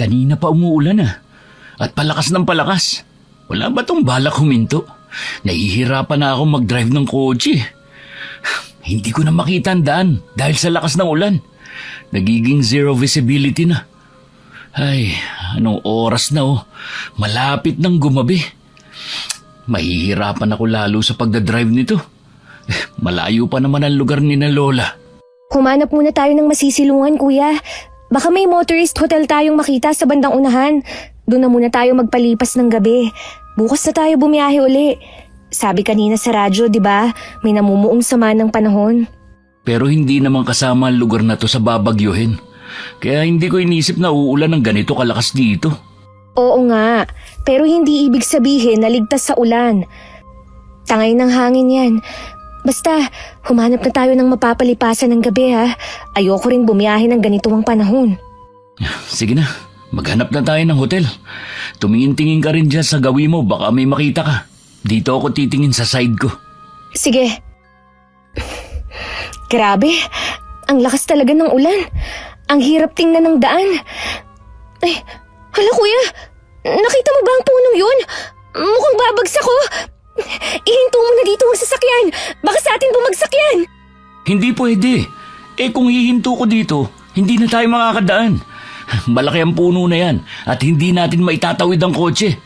Kanina pa umuulan at palakas ng palakas. Wala ba tong balak huminto? Nahihirapan na ako mag-drive ng kotse. Hindi ko na makita ang daan dahil sa lakas ng ulan. Nagiging zero visibility na. Ay, anong oras na Malapit nang gumabi. Mahihirapan ako lalo sa pagdadrive nito. Malayo pa naman ang lugar ni na Lola. Humanap muna tayo ng masisilungan, kuya. Baka may motorist hotel tayong makita sa bandang unahan. Doon na muna tayo magpalipas ng gabi. Bukas na tayo bumiyahe uli. Sabi kanina sa radyo, di ba? May namumuong sama ng panahon. Pero hindi naman kasama ang lugar na to sa babagyuhin. Kaya hindi ko inisip na uulan ng ganito kalakas dito. Oo nga, pero hindi ibig sabihin na ligtas sa ulan. Tangay ng hangin yan. Basta, humanap na tayo ng mapapalipasan ng gabi ha. Ayoko rin bumiyahe ng ganito ang panahon. Sige na, maghanap na tayo ng hotel. Tumingin-tingin ka rin dyan sa gawi mo, baka may makita ka. Dito ako titingin sa side ko. Sige. Grabe, ang lakas talaga ng ulan. Ang hirap tingnan ng daan. Ay, hala kuya, nakita mo ba ang punong yun? Mukhang babagsak ko. Ihinto mo na dito ang sasakyan. Baka sa atin bumagsak yan. Hindi pwede. Kung hihinto ko dito, hindi na tayo makakadaan. Malaki ang puno na yan at hindi natin maitatawid ang kotse.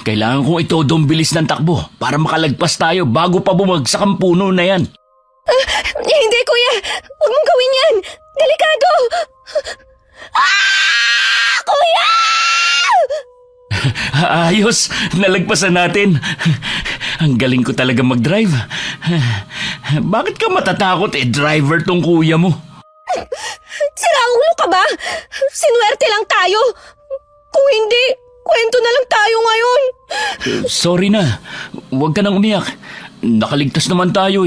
Kailangan kong itodong bilis ng takbo para makalagpas tayo bago pa bumagsak ang puno na yan. Hindi kuya, huwag mong gawin yan. Delikado. Kuya! Ayos, nalagpasan natin. Ang galing ko talaga mag-drive. Bakit ka matatakot driver tong kuya mo? Siraulo ka ba? Sinuwerte lang tayo. Kung hindi, kwento na lang tayo ngayon. Sorry na, huwag ka nang umiyak. Nakaligtas naman tayo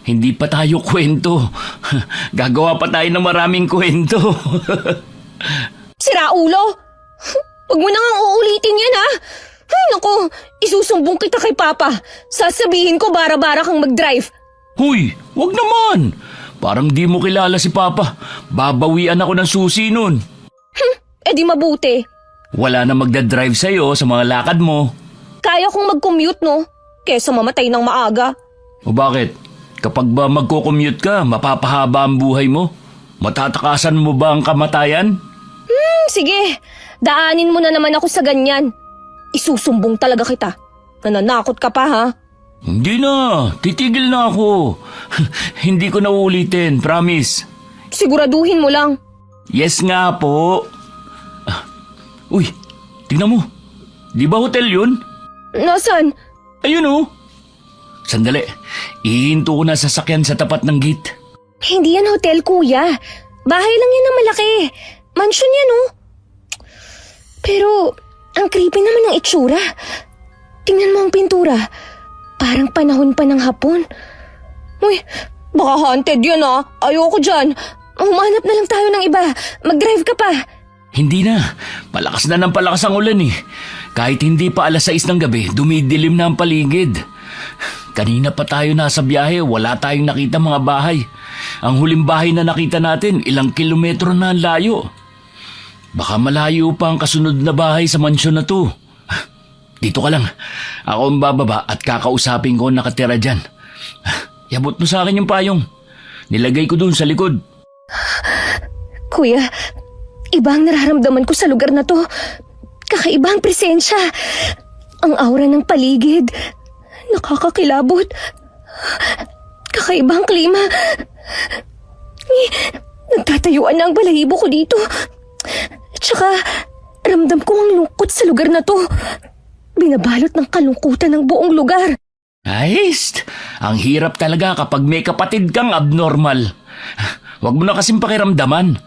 Hindi pa tayo kwento. Gagawa pa tayo ng maraming kwento. Siraulo! Huwag mo nang uulitin yan ha! Ay naku, isusumbong kita kay Papa. Sasabihin ko bara-bara kang mag-drive. Huy, wag naman. Parang di mo kilala si Papa. Babawian ako ng susi nun. Di mabuti. Wala na magdadrive sa'yo sa mga lakad mo. Kaya kong mag-commute no, kesa mamatay ng maaga. O bakit? Kapag ba magko-commute ka, mapapahaba ang buhay mo? Matatakasan mo ba ang kamatayan? Sige, daanin mo na naman ako sa ganyan. Isusumbong talaga kita. Nananakot ka pa ha? Hindi na, titigil na ako. Hindi ko na uulitin, promise. Siguraduhin mo lang. Yes nga po. Uy, tingnan mo. Di ba hotel yun? Nasaan? Ayun Sandali, ihinto ko na sasakyan sa tapat ng gate. Hindi yan hotel, kuya. Bahay lang yan na malaki. Mansion yan, Pero, ang creepy naman ng itsura. Tingnan mo ang pintura. Parang panahon pa ng hapon. Uy, baka haunted yan, Ayoko dyan. Humanap na lang tayo ng iba. Mag-drive ka pa. Hindi na, palakas na ng palakas ang ulan Kahit hindi pa 6:00 ng gabi, dumidilim na ang paligid. Kanina pa tayo nasa biyahe, wala tayong nakita mga bahay. Ang huling bahay na nakita natin, ilang kilometro na ang layo. Baka malayo pa ang kasunod na bahay sa mansyon na to. Dito ka lang. Ako ang bababa at kakausapin ko ang nakatira dyan. Yabot mo sa akin yung payong. Nilagay ko doon sa likod. Kuya, iba ang nararamdaman ko sa lugar na to. Kakaiba ang presensya. Ang aura ng paligid. Nakakakilabot. Kakaiba ang klima. Nagtatayuan na ang balahibo ko dito. Tsaka, ramdam ko ang lungkot sa lugar na to. Binabalot ng kalungkutan ng buong lugar. Ayos! Ang hirap talaga kapag may kapatid kang abnormal. Huwag mo na kasing pakiramdaman.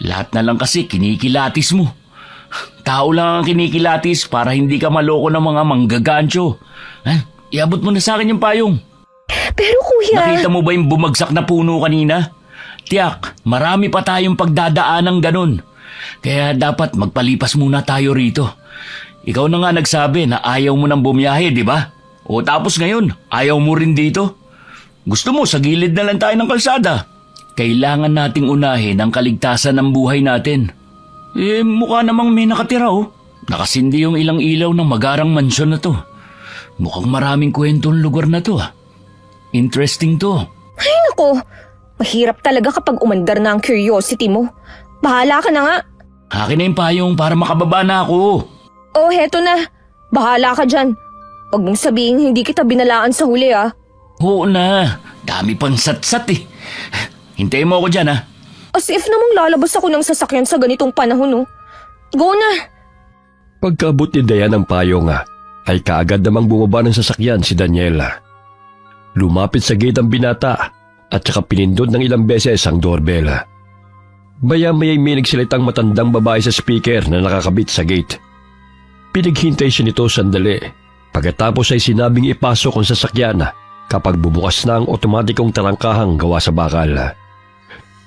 Lahat na lang kasi kinikilatis mo. Tao lang ang kinikilatis para hindi ka maloko ng mga manggagancho. Iabot mo na sa akin yung payong. Pero kuya... Nakita mo ba yung bumagsak na puno kanina? Tiyak, marami pa tayong pagdadaanang ganun. Kaya dapat magpalipas muna tayo rito. Ikaw na nga nagsabi na ayaw mo nang bumiyahe, di ba? O tapos ngayon, ayaw mo rin dito? Gusto mo sa gilid na lang tayo ng kalsada. Kailangan nating unahin ang kaligtasan ng buhay natin. Mukha namang may nakatira oh. Nakasindi yung ilang ilaw ng magarang mansyon na to. Mukhang maraming kwentong lugar na to ah. Interesting to. Ay nako, mahirap talaga kapag umandar na ang curiosity mo. Bahala ka na nga. Akin na yung payong para makababa na ako. Oh, heto na. Bahala ka dyan. Huwag mong sabihin hindi kita binalaan sa huli ah. Oo na, dami pang satsat eh. Hintayin mo ako dyan ah. As if namang lalabas ako ng sasakyan sa ganitong panahon oh. Go na. Pagkaabot ni Dayan ng payong ay kaagad namang bumaba ng sasakyan si Daniela. Lumapit sa gate ang binata at saka pinindot ng ilang beses ang doorbell. Maya-maya'y may nagsalitang matandang babae sa speaker na nakakabit sa gate. Pinaghintay siya nito sandali. Pagkatapos ay sinabing ipasok ang sasakyan kapag bumukas na ang otomatikong tarangkahang gawa sa bakal.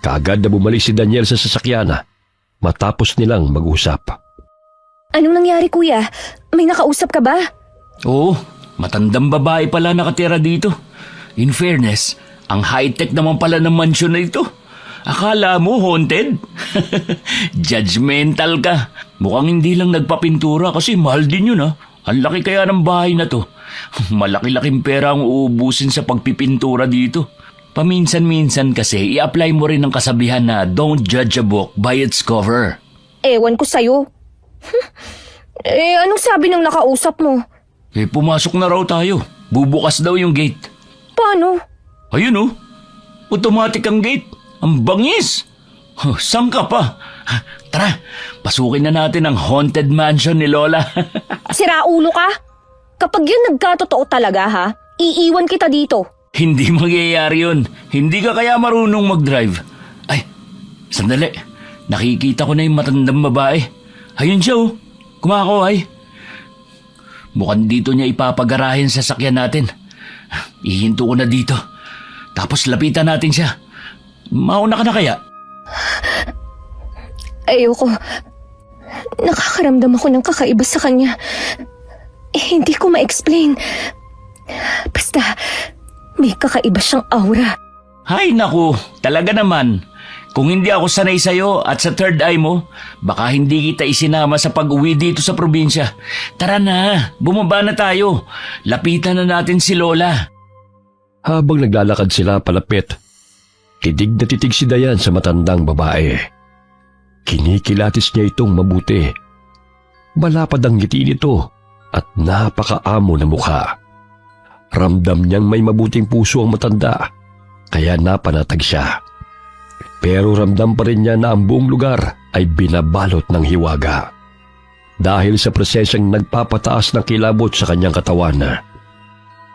Kaagad na bumalik si Daniel sa sasakyan matapos nilang mag-usap. Anong nangyari kuya? May nakausap ka ba? Oo, matandang babae pala nakatira dito. In fairness, ang high-tech naman pala ng mansyon na ito. Akala mo haunted? Judgmental ka. Mukhang hindi lang nagpapintura kasi mahal din yun ah. Ang laki kaya ng bahay na to. Malaki-laking pera ang uubusin sa pagpipintura dito. Paminsan-minsan kasi i-apply mo rin ang kasabihan na don't judge a book by its cover. Ewan ko sa'yo. Anong sabi ng nakausap mo? Pumasok na raw tayo. Bubukas daw yung gate. Paano? Ayun oh. Automatic ang gate. Ang bangis. Saan ka pa? Tara, pasukin na natin ang haunted mansion ni Lola. Sira ulo ka? Kapag yun nagkatotoo talaga ha, iiwan kita dito. Hindi mangyayari yun. Hindi ka kaya marunong mag-drive. Ay, sandali. Nakikita ko na yung matandang babae. Ayun siya oh. Kumakaway. Mukhang dito niya ipapagarahin sa sakyan natin. Ihinto ko na dito. Tapos lapitan natin siya. Mauna ka na kaya? Ayoko. Nakakaramdam ako ng kakaiba sa kanya. Hindi ko ma-explain. Basta, may kakaiba siyang aura. Hay naku, talaga naman. Kung hindi ako sanay sa'yo at sa third eye mo, baka hindi kita isinama sa pag-uwi dito sa probinsya. Tara na, bumaba na tayo. Lapitan na natin si Lola. Habang naglalakad sila palapit, titig na titig si Dayan sa matandang babae. Kinikilatis niya itong mabuti. Malapad ang ngiti nito at napakaamo na mukha. Ramdam niyang may mabuting puso ang matanda, kaya napanatag siya. Pero ramdam pa rin niya na ang buong lugar ay binabalot ng hiwaga. Dahil sa prosesyong nagpapataas ng kilabot sa kanyang katawan,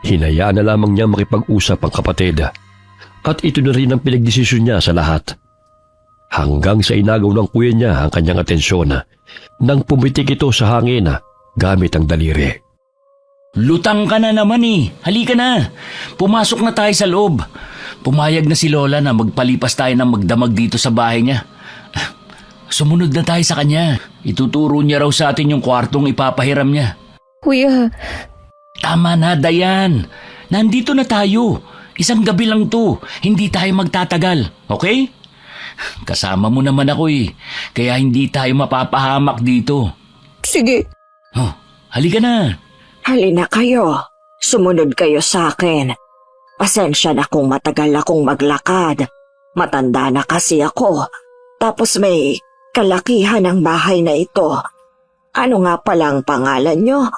hinayaan na lamang niya makipag-usap ang kapatid. At ito na rin ang pinagdesisyon niya sa lahat. Hanggang sa inagaw ng kuya niya ang kanyang atensyon nang pumitik ito sa hangin gamit ang daliri. Lutang ka na naman eh. Halika na. Pumasok na tayo sa loob. Pumayag na si Lola na magpalipas tayo ng magdamag dito sa bahay niya. Sumunod na tayo sa kanya. Ituturo niya raw sa atin yung kwartong ipapahiram niya. Kuya, Tama na, Dayan. Nandito na tayo. Isang gabi lang to. Hindi tayo magtatagal. Okay? Kasama mo naman ako eh. Kaya hindi tayo mapapahamak dito. sige. Oh, halika na. Halina kayo. Sumunod kayo sa akin. Pasensya na kung matagal akong maglakad. Matanda na kasi ako. Tapos may kalakihan ang bahay na ito. Ano nga palang pangalan nyo?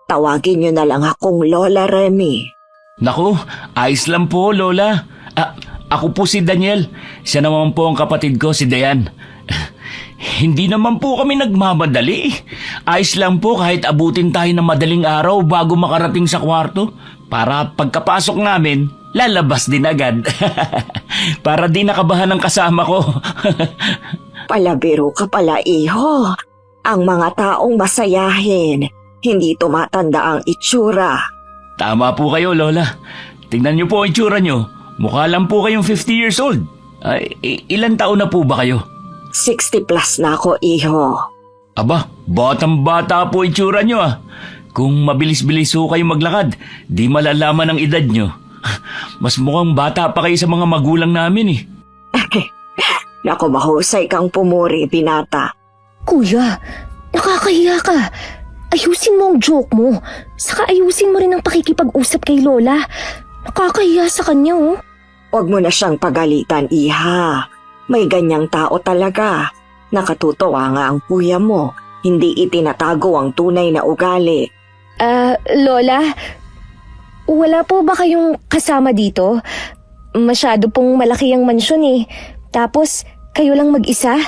Tawagin nyo na lang akong Lola Remy. Naku, ayos lang po, Lola. Ako po si Daniel. Siya naman po ang kapatid ko, si Dayan. Hindi naman po kami nagmamadali. Ayos lang po kahit abutin tayo ng madaling araw bago makarating sa kwarto. Para pagkapasok namin, lalabas din agad. Para di nakabahan ang kasama ko. Palabiro ka pala, iho. Ang mga taong masayahin, hindi tumatanda ang itsura. Tama po kayo, Lola. Tingnan niyo po ang itsura niyo. Mukha lang po kayong 50 years old. Ilan taon na po ba kayo? 60 plus na ako, iho. Aba, batang-bata po itsura niyo ah. Kung mabilis-bilis ho kayo maglakad, di malalaman ang edad niyo. Mas mukhang bata pa kayo sa mga magulang namin eh. Naku, mahusay kang pumuri, binata. Kuya, nakakahiya ka. Ayusin mo ang joke mo. Saka ayusin mo rin ang pakikipag-usap kay Lola. Nakakahiya sa kanya, oh. Huwag mo na siyang pagalitan, Iha. May ganyang tao talaga. Nakatutuwa nga ang kuya mo. Hindi itinatago ang tunay na ugali. Lola, wala po ba kayong kasama dito? Masyado pong malaki ang mansyon eh. Tapos, kayo lang mag-isa?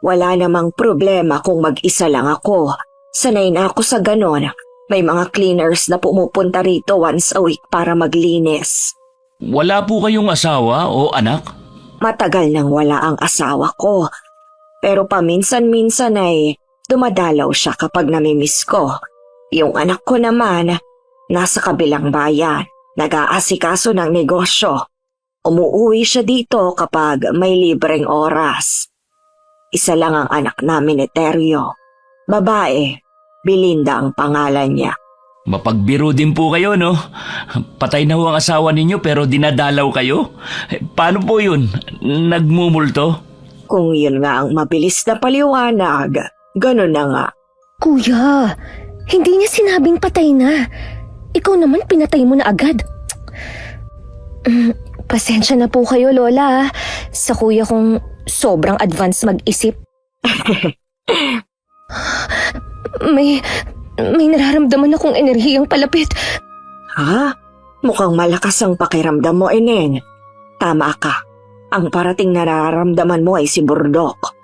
Wala namang problema kung mag-isa lang ako. Sanay na ako sa ganon. May mga cleaners na pumupunta rito once a week para maglinis. Wala po kayong asawa o anak? Matagal nang wala ang asawa ko. Pero paminsan-minsan ay dumadalaw siya kapag namimiss ko. Yung anak ko naman, nasa kabilang bayan, nag-aasikaso ng negosyo. Umuuwi siya dito kapag may libreng oras. Isa lang ang anak namin ni Teryo. Babae, Belinda ang pangalan niya. Mapagbiro din po kayo, no? Patay na ho ang asawa ninyo pero dinadalaw kayo? Paano po yun? Nagmumulto? Kung yun nga ang mabilis na paliwanag, ganun na nga. Kuya, hindi niya sinabing patay na. Ikaw naman pinatay mo na agad. Pasensya na po kayo, Lola. Sa kuya kong sobrang advance mag-isip. May nararamdaman akong enerhiyang palapit. Ha? Mukhang malakas ang pakiramdam mo, Eneng. Tama ka. Ang parating nararamdaman mo ay si Burdok.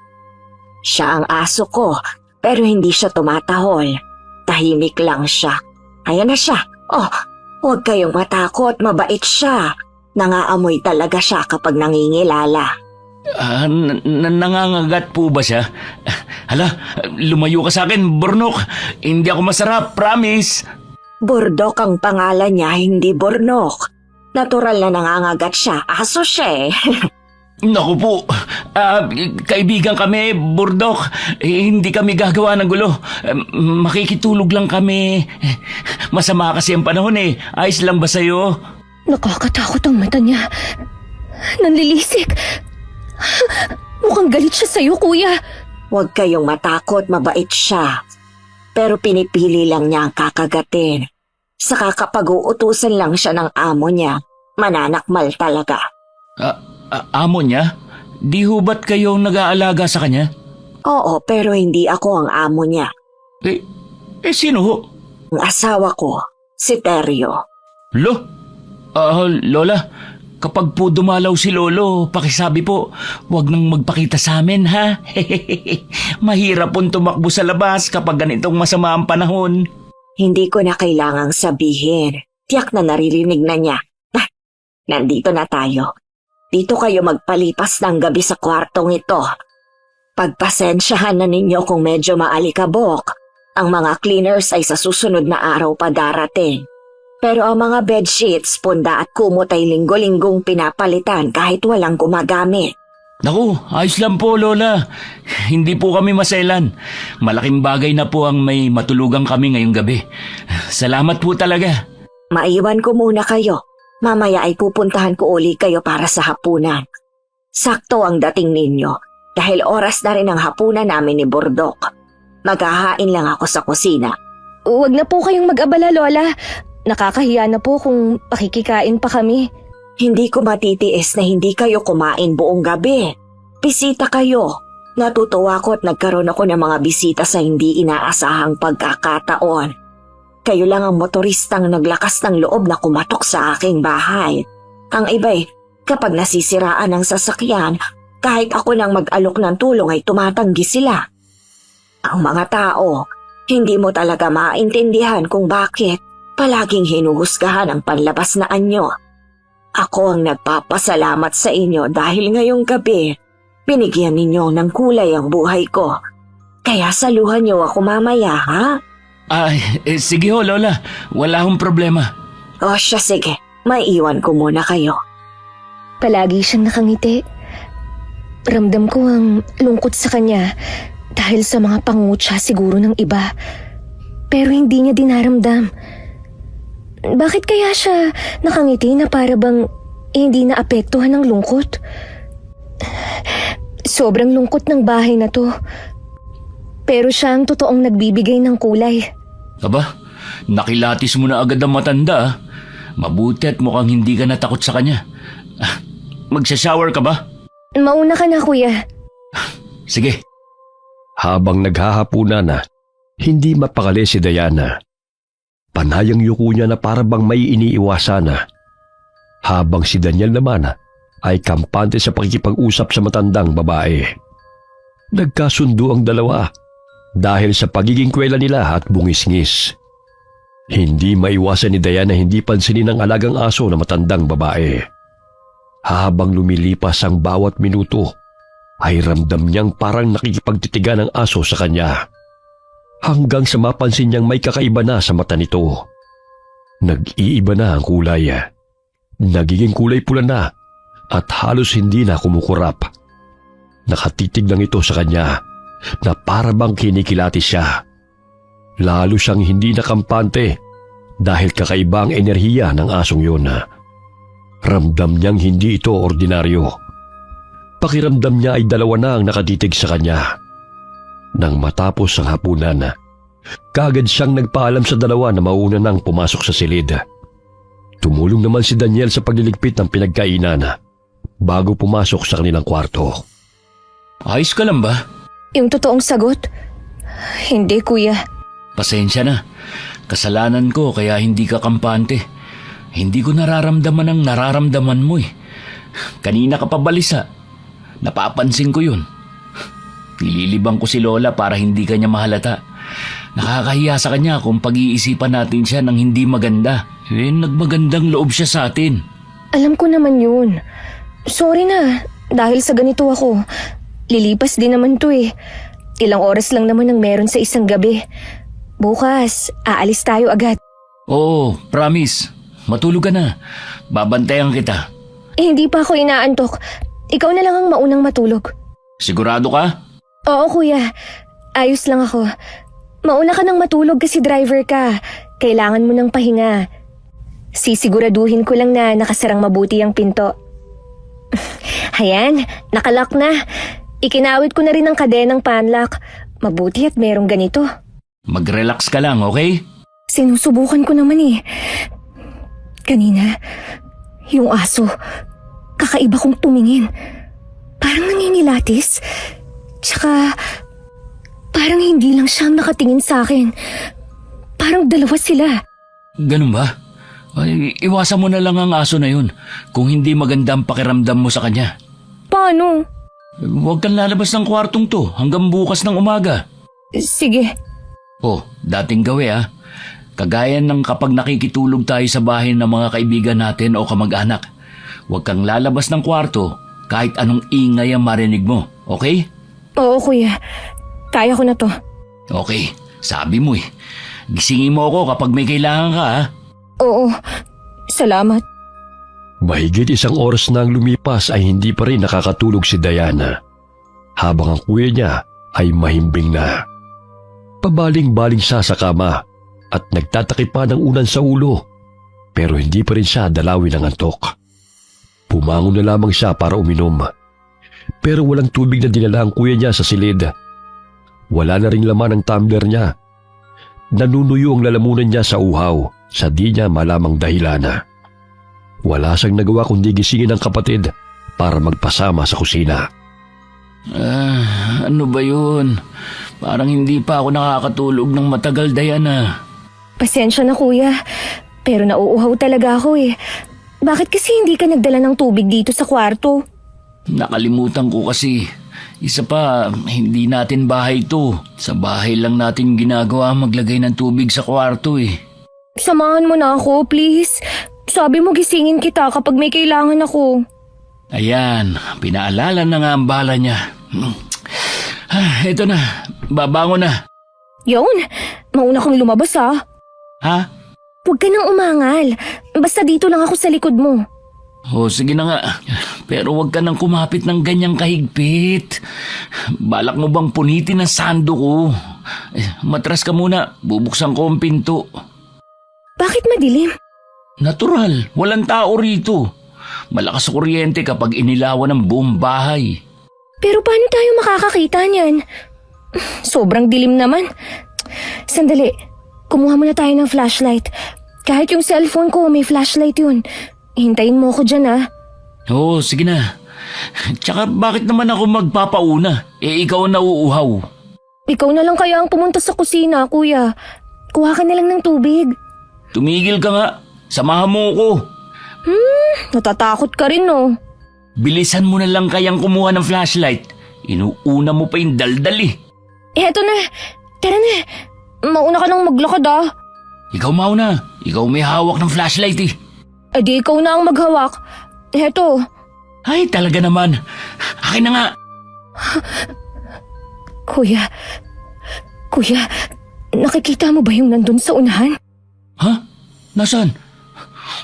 Siya ang aso ko, pero hindi siya tumatahol. Tahimik lang siya. Ayan na siya. Oh, huwag kayong matakot, mabait siya. Nangaamoy talaga siya kapag nangingilala. Nangangagat po ba siya? Hala, lumayo ka sa akin, Burnok. Hindi ako masarap, promise. Burdok ang pangalan niya, hindi Burnok. Natural na nangangagat siya. Aso siya eh. Naku po, kaibigan kami, Burdok. Hindi kami gagawa ng gulo. Makikitulog lang kami. Masama kasi ang panahon eh. Ayos lang ba sa'yo? Nakakatakot ang mata niya. Nanlilisik. Mukhang galit siya sa'yo, kuya. Huwag kayong matakot, mabait siya. Pero pinipili lang niya ang kakagatin. Saka kapag uutusan lang siya ng amo niya, mananakmal talaga. Amo niya? Di ho ba't kayong nag-aalaga sa kanya? Oo, pero hindi ako ang amo niya. Sino ho? Ang asawa ko, si Teryo. Lola, kapag po dumalaw si Lolo, pakisabi po, huwag nang magpakita sa amin, ha? Mahirap pong tumakbo sa labas kapag ganitong masama ang panahon. Hindi ko na kailangang sabihin. Tiyak na naririnig na niya. Nandito na tayo. Dito kayo magpalipas ng gabi sa kwartong ito. Pagpasensyahan na ninyo kung medyo maalikabok. Ang mga cleaners ay sa susunod na araw pa darating. Pero ang mga bedsheets, punda at kumot ay linggo-linggong pinapalitan kahit walang gumagamit. Naku, ayos lang po, Lola. Hindi po kami maselan. Malaking bagay na po ang may matulugan kami ngayong gabi. Salamat po talaga. Maiwan ko muna kayo. Mamaya ay pupuntahan ko uli kayo para sa hapunan. Sakto ang dating ninyo dahil oras na rin ang hapunan namin ni Burdok. Maghahain lang ako sa kusina. Huwag na po kayong mag-abala, Lola. Nakakahiya na po kung pakikikain pa kami. Hindi ko matitiis na hindi kayo kumain buong gabi. Bisita kayo. Natutuwa ko at nagkaroon ako ng mga bisita sa hindi inaasahang pagkakataon. Kayo lang ang motoristang naglakas ng loob na kumatok sa aking bahay. Ang iba'y kapag nasisiraan ang sasakyan, kahit ako nang mag-alok ng tulong ay tumatanggi sila. Ang mga tao, hindi mo talaga maintindihan kung bakit palaging hinuhusgahan ang panlabas na anyo. Ako ang nagpapasalamat sa inyo dahil ngayong gabi, binigyan ninyo ng kulay ang buhay ko. Kaya saluhan niyo ako mamaya, ha? Sige ho, Lola. Wala akong problema. O siya, sige. Maiiwan ko muna kayo. Palagi siyang nakangiti. Ramdam ko ang lungkot sa kanya dahil sa mga pangutya siguro ng iba. Pero hindi niya dinaramdam. Bakit kaya siya nakangiti na para bang hindi naapektuhan ng lungkot? Sobrang lungkot ng bahay na to. Pero siya ang totoong nagbibigay ng kulay. Aba, nakilatis mo na agad ang matanda ah. Mabuti at mukhang hindi ka natakot sa kanya. Magsha-shower ka ba? Mauna ka na, kuya. Sige. Habang naghahapunan na, hindi mapakali si Diana. Panayang yuko niya na para bang may iniiwasan na. Habang si Daniel naman ay kampante sa pakikipag-usap sa matandang babae. Nagkasundo ang dalawa dahil sa pagiging kwela nila at bungis-ngis. Hindi maiwasan ni Diana hindi pansinin ang alagang aso na matandang babae. Habang lumilipas ang bawat minuto, ay ramdam niyang parang nakikipagtitigan ang aso sa kanya. Hanggang sa mapansin niyang may kakaiba na sa mata nito. Nag-iiba na ang kulay. Nagiging kulay pula na at halos hindi na kumukurap. Nakatitig lang ito sa kanya na para bang kinikilati siya. Lalo siyang hindi nakampante dahil kakaiba ang enerhiya ng asong yun. Ramdam niyang hindi ito ordinaryo. Pakiramdam niya ay dalawa na ang nakatitig sa kanya. Nang matapos ang hapunan, kaagad siyang nagpaalam sa dalawa na mauna nang pumasok sa silid. Tumulong naman si Daniel sa pagliligpit ng pinagkainan bago pumasok sa kanilang kwarto. Ayos ka lang ba? Yung totoong sagot? Hindi, kuya. Pasensya na. Kasalanan ko kaya hindi ka kampante. Hindi ko nararamdaman ang nararamdaman mo eh. Kanina ka pa balisa. Napapansin ko yun. Nililibang ko si Lola para hindi kanya mahalata. Nakakahiya sa kanya kung pag-iisipan natin siya ng hindi maganda. Nagmagandang loob siya sa atin. Alam ko naman yun. Sorry na, dahil sa ganito ako. Lilipas din naman to eh. Ilang oras lang naman ang meron sa isang gabi. Bukas, aalis tayo agad. Oo, promise. Matulog ka na. Babantayan kita. Hindi pa ako inaantok. Ikaw na lang ang maunang matulog. Sigurado ka? Oo, kuya. Ayos lang ako. Mauna ka nang matulog kasi driver ka. Kailangan mo ng pahinga. Sisiguraduhin ko lang na nakasarang mabuti ang pinto. Hayan, nakalock na. Ikinawit ko na rin ang kadenang panlock. Mabuti at merong ganito. Mag-relax ka lang, okay? Sinusubukan ko naman eh. Kanina, yung aso, kakaiba kong tumingin. Parang nangingilatis. Tsaka, parang hindi lang siyang nakatingin sa akin. Parang dalawa sila. Ganun ba? Ay, iwasan mo na lang ang aso na yun kung hindi maganda ang pakiramdam mo sa kanya. Paano? Huwag kang lalabas ng kwartong to hanggang bukas ng umaga. Sige. Oh, dating gawi ah. Kagaya ng kapag nakikitulog tayo sa bahay ng mga kaibigan natin o kamag-anak. Huwag kang lalabas ng kwarto kahit anong ingay ang marinig mo, okay? Oo, kuya. Kaya ko na to. Okay, sabi mo eh. Gisingin mo ako kapag may kailangan ka ah. Oo. Salamat. Mahigit isang oras na ang lumipas ay hindi pa rin nakakatulog si Diana. Habang ang kuya niya ay mahimbing na. Pabaling-baling siya sa kama at nagtatakip pa ng unan sa ulo. Pero hindi pa rin siya dalawin ng antok. Pumangon na lamang siya para uminom. Pero walang tubig na dinala ang kuya niya sa silid. Wala na ring laman ang tumbler niya. Nanunuyo ang lalamunan niya sa uhaw sa di niya malamang dahilan. Wala siyang nagawa kundi gisingin ang kapatid para magpasama sa kusina. Ano ba yun? Parang hindi pa ako nakakatulog ng matagal, Diana. Pasensya na, kuya. Pero nauuhaw talaga ako eh. Bakit kasi hindi ka nagdala ng tubig dito sa kwarto? Nakalimutan ko kasi. Isa pa, hindi natin bahay to. Sa bahay lang natin ginagawa maglagay ng tubig sa kwarto eh. Samahan mo na ako, please. Sabi mo gisingin kita kapag may kailangan ako. Ayan, pinaalala na nga ang bala niya. Ito na, babangon na. Yun, mauna kang lumabas ha. Ha? Huwag ka nang umangal. Basta dito lang ako sa likod mo. O sige na nga, pero huwag ka nang kumapit ng ganyang kahigpit. Balak mo bang punitin ang sando ko? Matras ka muna, bubuksan ko ang pinto. Bakit madilim? Natural, walang tao rito. Malakas sa kuryente kapag inilawan ng buong bahay. Pero paano tayo makakakita niyan? Sobrang dilim naman. Sandali, kumuha muna tayo ng flashlight. Kahit yung cellphone ko, may flashlight yun. Hintayin mo ako dyan, ah. Oo, sige na. Tsaka bakit naman ako magpapauna? Ikaw ang nauuhaw. Ikaw na lang kaya ang pumunta sa kusina, kuya. Kuha ka na lang ng tubig. Tumigil ka nga. Samahan mo ko. Natatakot ka rin, no? Bilisan mo na lang kayang kumuha ng flashlight. Inuuna mo pa yung daldal eh. Eto na. Tara na. Mauna ka nang maglakad, ah. Ikaw mauna. Ikaw may hawak ng flashlight eh. E di ikaw na ang maghawak. Eto. Ay, talaga naman. Akin na nga. Kuya. Kuya, nakikita mo ba yung nandun sa unahan? Ha? Nasaan?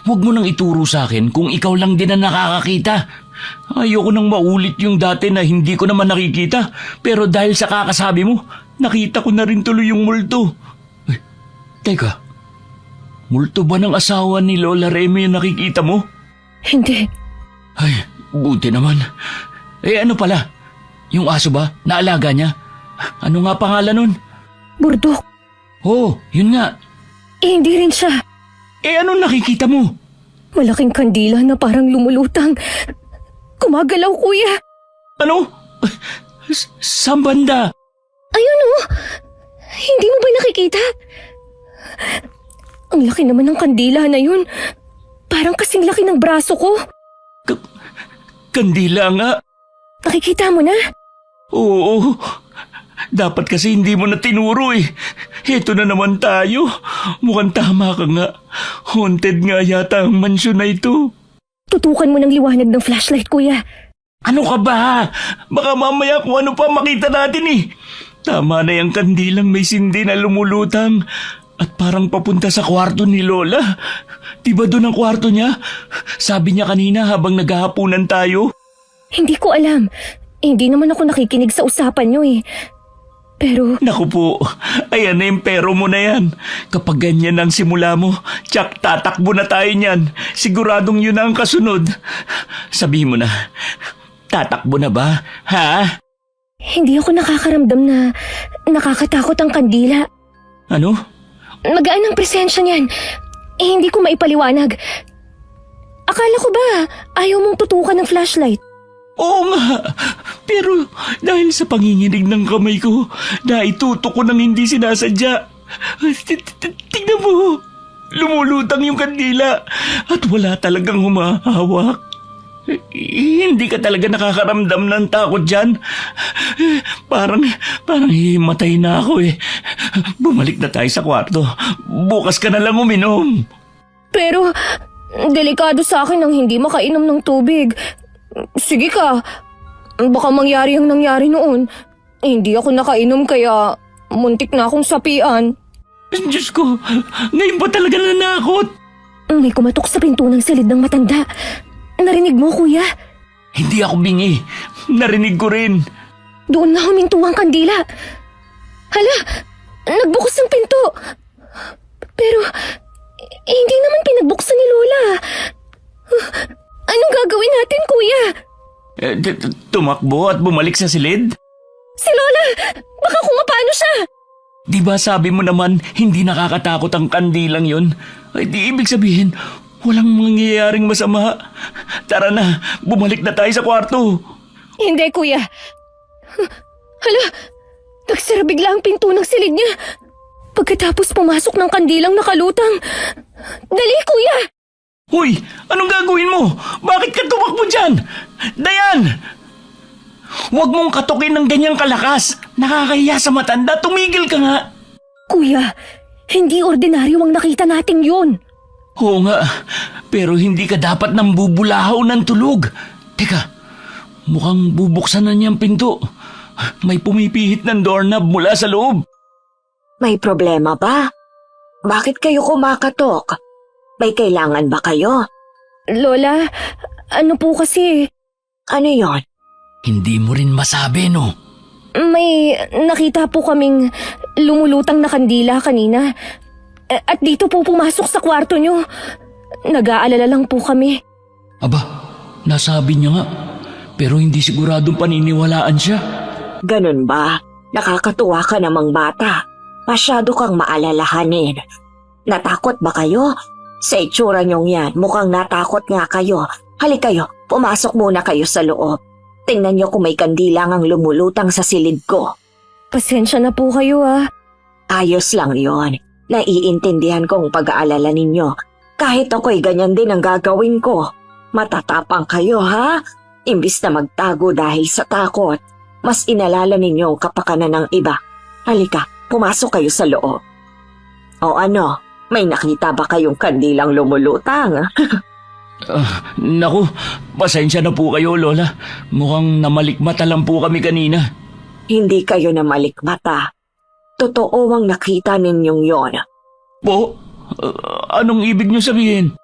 Huwag mo nang ituro sa akin kung ikaw lang din ang nakakakita. Ayoko nang maulit yung dati na hindi ko naman nakikita. Pero dahil sa kakasabi mo, nakita ko na rin tuloy yung multo. Ay, teka. Multo ba ng asawa ni Lola Remy yung nakikita mo? Hindi. Ay, buti naman. Ano pala? Yung aso ba? Naalaga niya? Ano nga pangalan nun? Burdok. Oh, yun nga. Hindi rin siya. Anong nakikita mo? Malaking kandila na parang lumulutang. Kumagalaw, kuya. Ano? Saan banda? Ayun, oh. Hindi mo ba nakikita? Ang laki naman ng kandila na yun. Parang kasing laki ng braso ko. Kandila nga. Nakikita mo na? Oo. Dapat kasi hindi mo na tinuro eh. Heto na naman tayo. Mukhang tama ka nga. Haunted nga yata ang mansyon na ito. Tutukan mo ng liwanag ng flashlight, kuya. Ano ka ba? Baka mamaya kung ano pa makita natin eh. Tama na yung kandilang may sindi na lumulutang. At parang papunta sa kwarto ni Lola. Diba doon ang kwarto niya? Sabi niya kanina habang naghahapunan tayo. Hindi ko alam. Hindi naman ako nakikinig sa usapan niyo eh. Pero Naku po, ayan na yung pero mo na yan. Kapag ganyan ang simula mo, tsak tatakbo na tayo niyan. Siguradong yun na ang kasunod. Sabihin mo na, tatakbo na ba? Ha? hindi ako nakakaramdam na nakakatakot ang kandila. Ano? Magaan ang presensya niyan. Hindi ko maipaliwanag. Akala ko ba ayaw mong tutukan ng flashlight? Oo nga, pero dahil sa panginginig ng kamay ko, naitutok ko nang hindi sinasadya. Tingnan mo, lumulutang yung kandila at wala talagang humahawak. Hindi ka talaga nakakaramdam ng takot dyan. Parang himatay na ako eh. Bumalik na tayo sa kwarto. Bukas ka na lang uminom. Pero delikado sa akin ang hindi makainom ng tubig. Sige ka. Baka mangyari ang nangyari noon. Hindi ako nakainom kaya muntik na akong sapian. Diyos ko, ngayon pa talaga nanakot. May kumatok sa pinto ng silid ng matanda. Narinig mo, kuya? Hindi ako bingi. Narinig ko rin. Doon na huminto ang kandila. Hala, nagbukas ang pinto. Pero, hindi naman pinagbuksan ni Lola. Anong gagawin natin, kuya? Tumakbo at bumalik sa silid? Si Lola, baka kung paano siya. Di ba sabi mo naman hindi nakakatakot ang kandilang yun? Ay di ibig sabihin, walang mangyayaring masama. Tara na, bumalik na tayo sa kwarto. Hindi, kuya. Hala, nagsara bigla ang pinto ng silid niya. Pagkatapos pumasok ng kandilang nakalutang. Dali, kuya! Hoy, anong gagawin mo? Bakit ka tumakbo dyan? Dayan! Huwag mong katukin ng ganyang kalakas. Nakakahiya sa matanda, tumigil ka nga. Kuya, hindi ordinaryo ang nakita nating yun. Oo nga, pero hindi ka dapat nang bubulahaw ng tulog. Teka, mukhang bubuksan na niyang pinto. May pumipihit ng doorknob mula sa loob. May problema ba? Bakit kayo kumakatok? May kailangan ba kayo? Lola, ano po kasi, Ano yon? Hindi mo rin masabi, no? may nakita po kaming lumulutang na kandila kanina. At dito po pumasok sa kwarto nyo. Nag-aalala lang po kami. Aba, nasabi niya nga. Pero hindi siguradong paniniwalaan siya. Ganun ba? Nakakatuwa ka namang bata. Masyado kang maalalahanin. Natakot ba kayo? Sa itsura niyong yan, mukhang natakot nga kayo. Halik kayo, pumasok muna kayo sa loob. Tingnan niyo kung may kandila ang lumulutang sa silid ko. Pasensya na po kayo ah. Ayos lang yon. Naiintindihan kong pag-aalala ninyo. Kahit ako'y ganyan din ang gagawin ko. Matatapang kayo, ha? Imbis na magtago dahil sa takot, mas inalala ninyo ang kapakanan ng iba. Halika, pumasok kayo sa loob. O ano, may nakita ba kayong kandilang lumulutang? Naku, pasensya na po kayo, Lola. Mukhang namalikmata lang po kami kanina. Hindi kayo na malikmata. Totoo ang nakita ninyong yon. Po? Anong ibig niyo sabihin?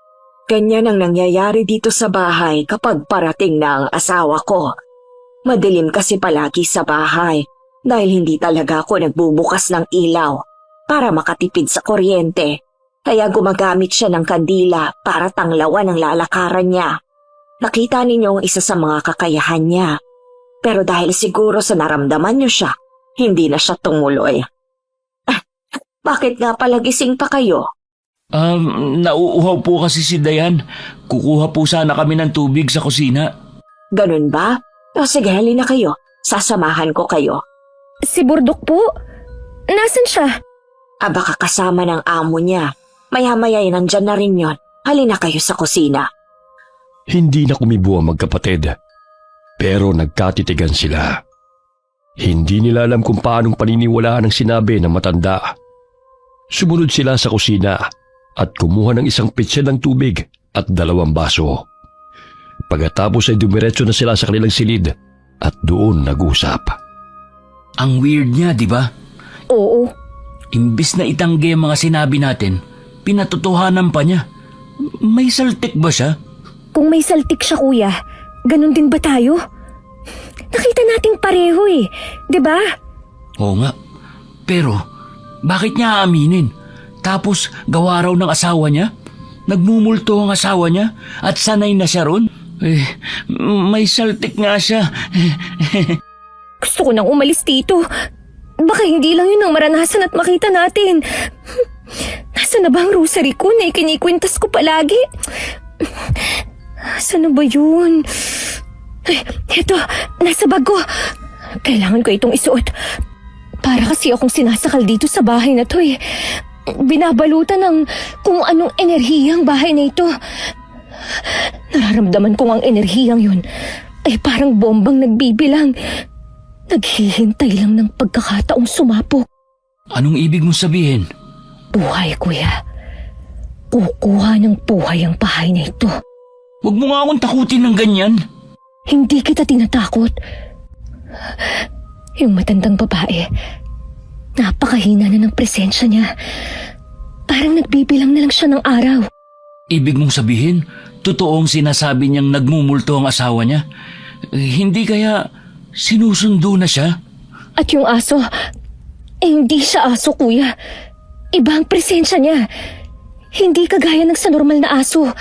Ganyan ang nangyayari dito sa bahay kapag parating na ang asawa ko. Madilim kasi palagi sa bahay dahil hindi talaga ako nagbubukas ng ilaw para makatipid sa kuryente. Kaya gumagamit siya ng kandila para tanglawan ang lalakaran niya. Nakita ninyo ang isa sa mga kakayahan niya. Pero dahil siguro sa naramdaman niyo siya, hindi na siya tumuloy. Bakit nga pala gising pa kayo? Nauuhaw po kasi si Dayan. Kukuha po sana kami ng tubig sa kusina. Ganun ba? O sige, halina kayo. Sasamahan ko kayo. Si Burdok po? Nasaan siya? Baka kasama ng amo niya. Maya-maya nandyan na rin yon. Halina kayo sa kusina. Hindi na kumibo ang magkapatid. Pero nagkatitigan sila. Hindi nila alam kung paanong paniniwalaan ang sinabi ng matanda. Sumunod sila sa kusina at kumuha ng isang pitsa ng tubig at 2 baso. Pagkatapos ay dumiretso na sila sa kanilang silid at doon nag-usap. Ang weird niya, di ba? Oo. Imbis na itanggi ang mga sinabi natin, pinatotohanan pa niya. May saltik ba siya? Kung may saltik siya kuya, ganun din ba tayo? Nakita nating pareho eh, di ba? Oo nga. Pero, bakit niya aaminin? Tapos, gawa raw ng asawa niya? Nagmumulto ang asawa niya? At sanay na siya ron? May saltik nga siya. Gusto ko nang umalis dito. Baka hindi lang yun ang maranasan at makita natin. Nasaan na ba ang rosary ko na ikinikwintas ko palagi? Saan na ba yun? Ay, eto, nasa bag ko. Kailangan ko itong isuot. Para kasi akong sinasakal dito sa bahay na to eh. Binabalutan ng kung anong enerhiyang bahay na ito. Nararamdaman kong ang enerhiyang yun ay parang bombang nagbibilang. Naghihintay lang ng pagkakataong sumapok. Anong ibig mong sabihin? Buhay, kuya. Kukuha ng buhay ang bahay na ito. Huwag mo nga akong takutin ng ganyan. Hindi kita tinatakot. Yung matandang babae, napakahina na ng presensya niya. Parang nagbibilang na lang siya ng araw. Ibig mong sabihin, totoong sinasabi niyang nagmumulto ang asawa niya? Hindi kaya sinusundo na siya? At yung aso, hindi siya aso, kuya. Iba ang presensya niya. Hindi kagaya ng sa normal na aso.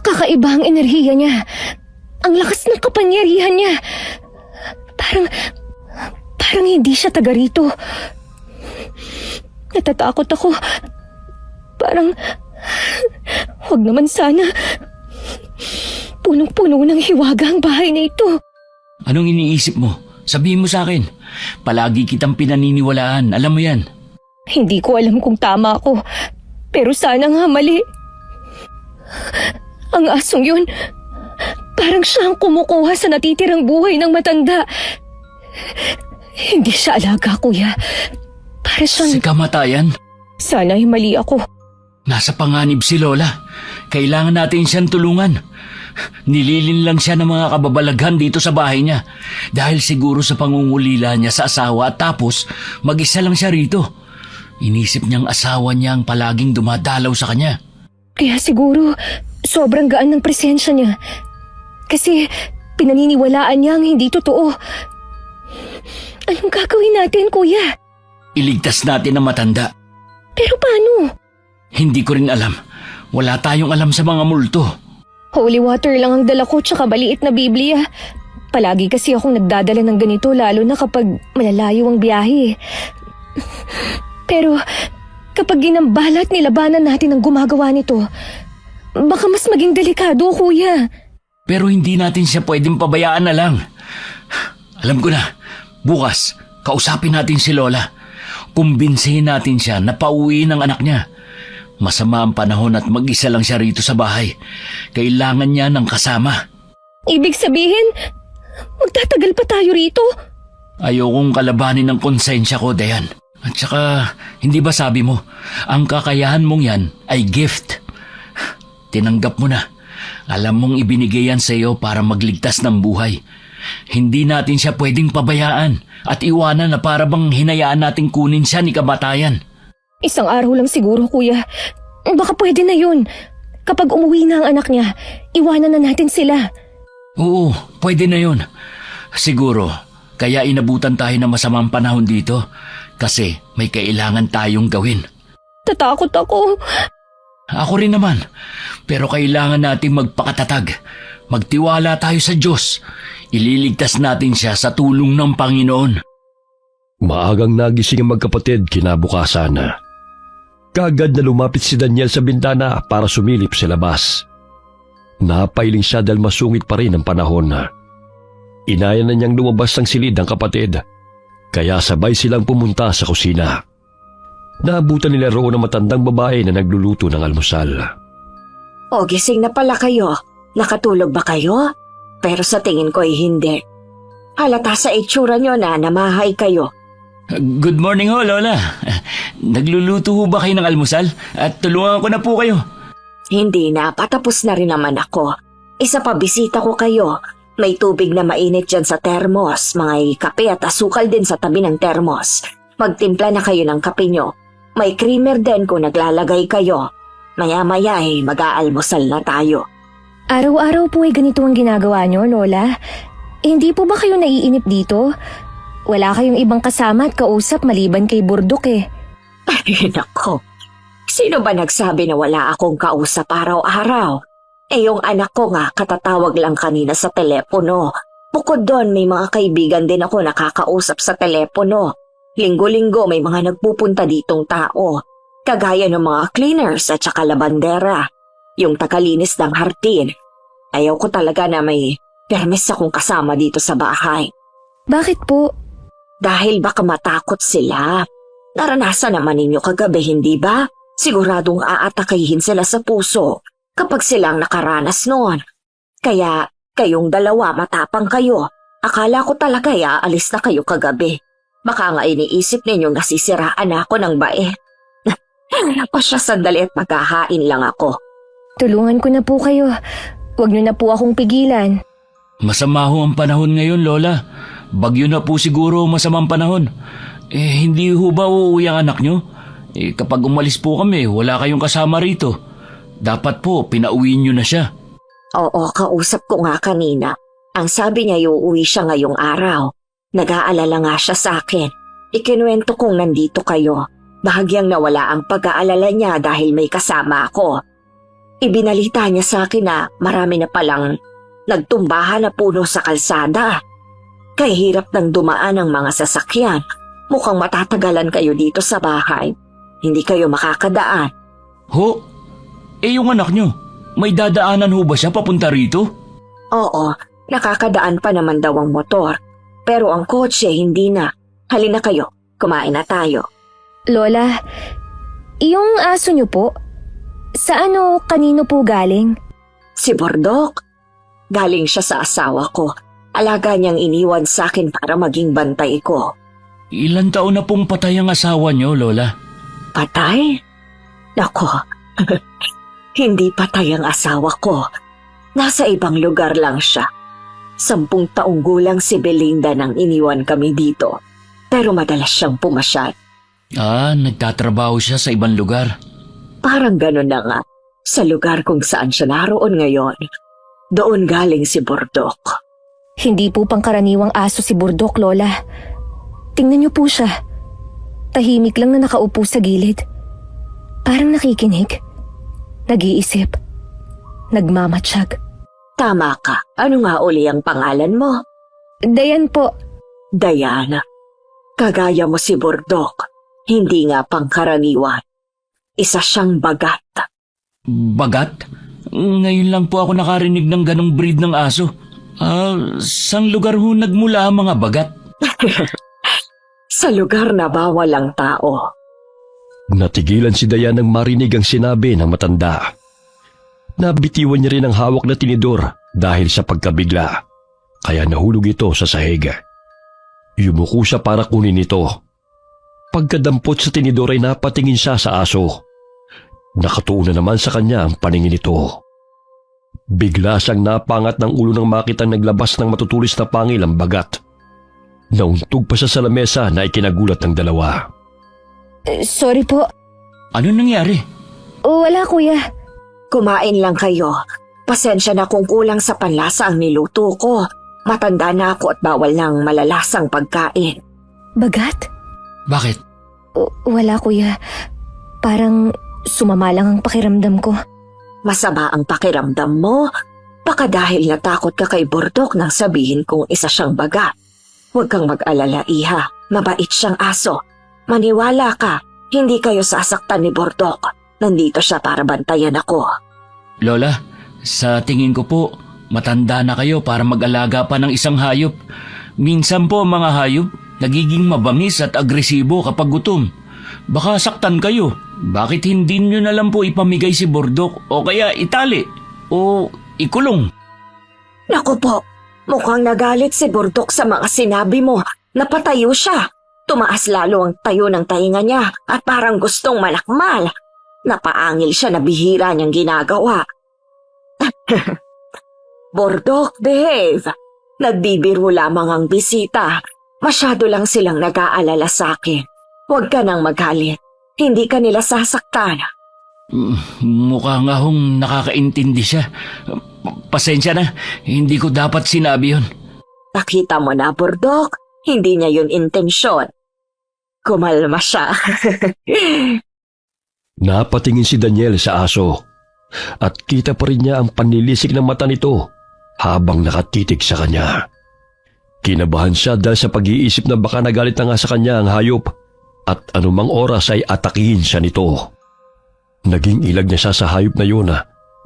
Kakaiba ang enerhiya niya. Ang lakas ng kapangyarihan niya. Parang hindi siya taga rito. Natatakot ako. Parang, huwag naman sana. Punong-puno ng hiwaga ang bahay na ito. Anong iniisip mo? Sabihin mo sa akin. Palagi kitang pinaniniwalaan. Alam mo yan. Hindi ko alam kung tama ako. Pero sana nga mali. Ang asong yun, parang siya ang kumukuha sa natitirang buhay ng matanda. Hindi siya alaga, kuya. Para siyang... Si kamatayan? Sana ay mali ako. Nasa panganib si Lola. Kailangan natin siyang tulungan. Nililin lang siya ng mga kababalaghan dito sa bahay niya. Dahil siguro sa pangungulila niya sa asawa at tapos mag-isa lang siya rito. Inisip niyang asawa niya ang palaging dumadalaw sa kanya. Kaya siguro sobrang gaan ng presensya niya. Kasi pinaniniwalaan niya ang hindi totoo. Anong gagawin natin, kuya? Iligtas natin ang matanda. Pero paano? Hindi ko rin alam. Wala tayong alam sa mga multo. Holy water lang ang dala ko tsaka maliit na Biblia. Palagi kasi akong nagdadala ng ganito lalo na kapag malalayo ang biyahe. Pero kapag ginambala at nilabanan natin ang gumagawa nito, baka mas maging delikado, kuya. Pero hindi natin siya pwedeng pabayaan na lang. Alam ko na, bukas, kausapin natin si Lola. Kumbinsihin natin siya na pauwiin ang anak niya. Masama ang panahon at mag-isa lang siya rito sa bahay. Kailangan niya ng kasama. Ibig sabihin, magtatagal pa tayo rito? Ayokong kalabanin ng konsensya ko, Dayan. At saka, hindi ba sabi mo, ang kakayahan mong yan ay gift. Tinanggap mo na. Alam mong ibinigay yan sa iyo para magligtas ng buhay. Hindi natin siya pwedeng pabayaan at iwanan na para bang hinayaan nating kunin siya ni kamatayan. Isang araw lang siguro, kuya. Baka pwede na yun. Kapag umuwi na ang anak niya, iwanan na natin sila. Oo, pwede na yun. Siguro, kaya inabutan tayo ng masamang panahon dito kasi may kailangan tayong gawin. Tatakot ako. Ako rin naman, pero kailangan nating magpakatatag. Magtiwala tayo sa Diyos. Ililigtas natin siya sa tulong ng Panginoon. Maagang nagising ang magkapatid kinabukasan. Kagad na lumapit si Daniel sa bintana para sumilip sa labas. Napailing siya dahil masungit pa rin ang panahon. Inaya na niyang lumabas ng silid ang kapatid, kaya sabay silang pumunta sa kusina. Naabutan nila roon ang matandang babae na nagluluto ng almusal. O, gising na pala kayo. Nakatulog ba kayo? Pero sa tingin ko ay hindi. Halata sa itsura nyo na namahay kayo. Good morning ho, Lola. Nagluluto ho ba kayo ng almusal? At tulungan ko na po kayo. Hindi na, patapos na rin naman ako. Isa pa bisita ko kayo. May tubig na mainit dyan sa termos, mga kape at asukal din sa tabi ng termos. Magtimpla na kayo ng kape nyo. May creamer din kung naglalagay kayo. Maya-maya ay mag-aalmusal na tayo. Araw-araw po ay ganito ang ginagawa nyo, Lola. Hindi po ba kayo naiinip dito? Wala kayong ibang kasama at kausap maliban kay Burdok eh. Ay, nako. Sino ba nagsabi na wala akong kausap araw-araw? Eh yung anak ko nga katatawag lang kanina sa telepono. Bukod doon may mga kaibigan din ako nakakausap sa telepono. Linggo-linggo may mga nagpupunta ditong tao. Kagaya ng mga cleaners at saka labandera. Yung takalinis ng hardin. Ayaw ko talaga na may permis akong kasama dito sa bahay. Bakit po? Dahil baka matakot sila. Naranasan naman ninyo kagabi, hindi ba? Siguradong aatakihin sila sa puso kapag silang nakaranas noon. Kaya kayong dalawa matapang kayo. Akala ko talaga aalis na kayo kagabi. Baka nga iniisip ninyo nasisiraan ako ng bait. O siya, sandali at maghahain lang ako. Tulungan ko na po kayo. Huwag niyo na po akong pigilan. Masama ho ang panahon ngayon, Lola. Bagyo na po siguro masamang panahon. Hindi ho ba uuwi ang anak nyo? Kapag umalis po kami, wala kayong kasama rito. Dapat po, pinauwi nyo na siya. Oo, kausap ko nga kanina. Ang sabi niya iuwi siya ngayong araw. Nag-aalala nga siya sa akin. Ikinuwento kong nandito kayo. Bahagyang nawala ang pag-aalala niya dahil may kasama ako. Ibinalita niya sa akin na marami na palang nagtumbahan na puno sa kalsada. Kaya hirap nang dumaan ang mga sasakyan. Mukhang matatagalan kayo dito sa bahay. Hindi kayo makakadaan. Ho? Yung anak nyo, may dadaanan ho ba siya papunta rito? Oo, nakakadaan pa naman daw ang motor. Pero ang kotse hindi na. Halina kayo, kumain na tayo. Lola, yung aso niyo po, kanino po galing? Si Burdok. Galing siya sa asawa ko. Alaga niyang iniwan sa akin para maging bantay ko. Ilan taon na pong patay ang asawa nyo, Lola? Patay? Nako, hindi patay ang asawa ko. Nasa ibang lugar lang siya. 10 taong gulang si Belinda nang iniwan kami dito. Pero madalas siyang pumasyal. Nagtatrabaho siya sa ibang lugar. Parang gano'n na nga. Sa lugar kung saan siya naroon ngayon. Doon galing si Burdok. Hindi po pangkaraniwang aso si Burdok, Lola. Tingnan niyo po siya. Tahimik lang na nakaupo sa gilid. Parang nakikinig. Nag-iisip. Nagmamatsyag. Tama ka. Ano nga uli ang pangalan mo? Dayan po. Diana, kagaya mo si Burdok, hindi nga pangkaraniwan. Isa siyang bagat. Bagat? Ngayon lang po ako nakarinig ng ganong breed ng aso. Sang lugar ho nagmula ang mga bagat? Sa lugar na bawal ang tao. Natigilan si Dayan nang marinig ang sinabi ng matanda. Nabitiwan niya rin ang hawak na tinidor dahil sa pagkabigla, kaya nahulog ito sa sahig. Yumuko siya para kunin ito. Pagkadampot sa tinidor ay napatingin siya sa aso. Nakatuon na naman sa kanya ang paningin nito. Bigla siyang napangat ng ulo nang makitang naglabas ng matutulis na pangil ang bagat. Nauntog pa siya sa lamesa na ikinagulat ng dalawa. Sorry po. Ano nangyari? Wala, kuya. Kumain lang kayo. Pasensya na kung kulang sa panlasa ang niluto ko. Matanda na ako at bawal ng malalasang pagkain. Bagat? Bakit? Wala, kuya. Parang sumama lang ang pakiramdam ko. Masama ang pakiramdam mo? Baka dahil natakot ka kay Burdok nang sabihin kong isa siyang baga. Huwag kang mag-alala, iha. Mabait siyang aso. Maniwala ka, hindi kayo sasaktan ni Burdok. Nandito siya para bantayan ako. Lola, sa tingin ko po, matanda na kayo para mag-alaga pa ng isang hayop. Minsan po mga hayop, nagiging mabangis at agresibo kapag gutom. Baka saktan kayo. Bakit hindi nyo na lang po ipamigay si Burdok o kaya itali o ikulong? Naku po, mukhang nagalit si Burdok sa mga sinabi mo. Napatayo siya. Tumaas lalo ang tayo ng tainga niya at parang gustong malakmal. Napaangil siya na bihira niyang ginagawa. Burdok, behave. Nagbibiro lamang ang bisita. Masyado lang silang nag-aalala sa akin. Huwag ka nang magalit. Hindi ka nila sasaktan. Mukha nga hong nakakaintindi siya. Pasensya na, hindi ko dapat sinabi yun. Nakita mo na, Burdok. Hindi niya yun intensyon. Kumalma siya. Napatingin si Daniel sa aso at kita pa rin niya ang panlilisik ng mata nito habang nakatitig sa kanya. Kinabahan siya dahil sa pag-iisip na baka nagalit na nga sa kanya ang hayop at anumang oras ay atakihin siya nito. Naging ilag niya siya sa hayop na yun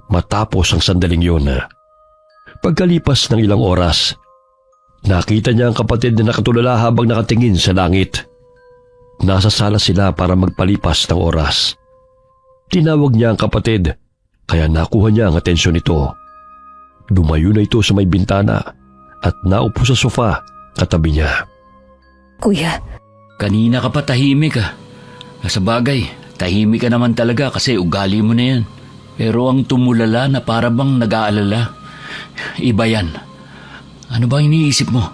matapos ang sandaling yun. Pagkalipas ng ilang oras, nakita niya ang kapatid na nakatulala habang nakatingin sa langit. Nasa sala sila para magpalipas ng oras. Tinawag niya ang kapatid, kaya nakuha niya ang atensyon nito. Dumayo na ito sa may bintana at naupo sa sofa katabi niya. Kuya, Kanina ka pa tahimik ah. Sa bagay, tahimik ka naman talaga kasi ugali mo na yan. Pero ang tumulala na para bang nag-aalala, iba yan. Ano ba iniisip mo?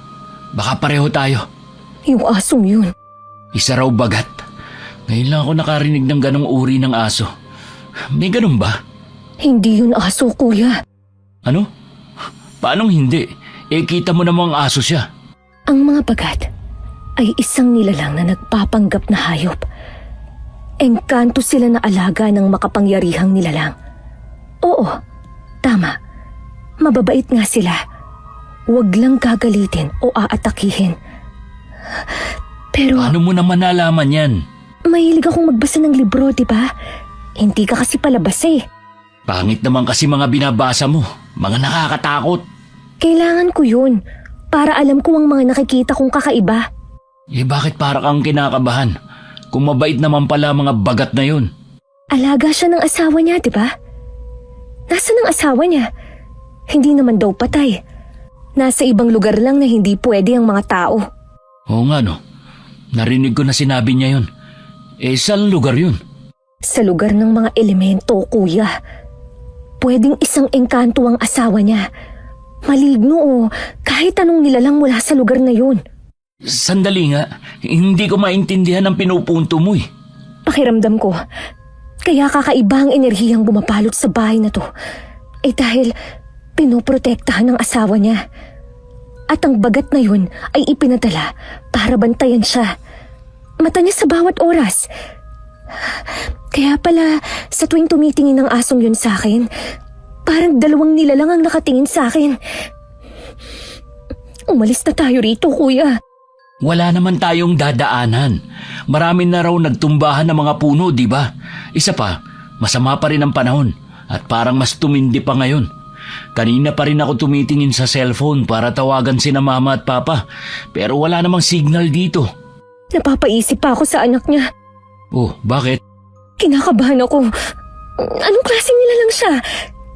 Baka pareho tayo. yung asong yun. Isa raw bagat. Ngayon lang ako nakarinig ng ganong uri ng aso. May ganun ba? Hindi yun aso, kuya. Ano? Paanong hindi? Kita mo namang aso siya. Ang mga bagat ay isang nilalang na nagpapanggap na hayop. Engkanto sila na alaga ng makapangyarihang nilalang. Oo, tama. Mababait nga sila. Huwag lang gagalitin o aatakihin. Pero Paano mo naman nalaman yan? mahilig akong magbasa ng libro, di ba? Hindi ka kasi palabas eh. Pangit naman kasi mga binabasa mo. Mga nakakatakot. Kailangan ko yun para alam ko ang mga nakikita kong kakaiba. Bakit para kang kinakabahan? Kung mabait naman pala mga bagat na yun. Alaga siya ng asawa niya, di ba? Nasaan ang asawa niya? Hindi naman daw patay. Nasa ibang lugar lang na hindi pwede ang mga tao. Oo nga no. Narinig ko na sinabi niya yun. Saan lugar yun? Sa lugar ng mga elemento, kuya. Pwedeng isang engkanto ang asawa niya. Maligno o kahit anong nilalang mula sa lugar na yun. Sandali nga. Hindi ko maintindihan ang pinupunto mo eh. Pakiramdam ko, kaya kakaiba ang enerhiyang bumapalot sa bahay na to. Dahil pinoprotektahan ng asawa niya. At ang bagat na yun ay ipinadala para bantayan siya. Mata niya sa bawat oras. Kaya pala sa tuwing tumitingin ng asong yun sa akin, parang dalawang nilalang ang nakatingin sa akin. Umalis na tayo rito, kuya. Wala naman tayong dadaanan. Marami na raw nagtumbahan ng mga puno, di ba? Isa pa, masama pa rin ang panahon at parang mas tumindi pa ngayon. Kanina pa rin ako tumitingin sa cellphone para tawagan sina mama at papa, pero wala namang signal dito. Napapaisip pa ako sa anak niya. Oh, bakit? Kinakabahan ako. Anong klaseng nilalang siya?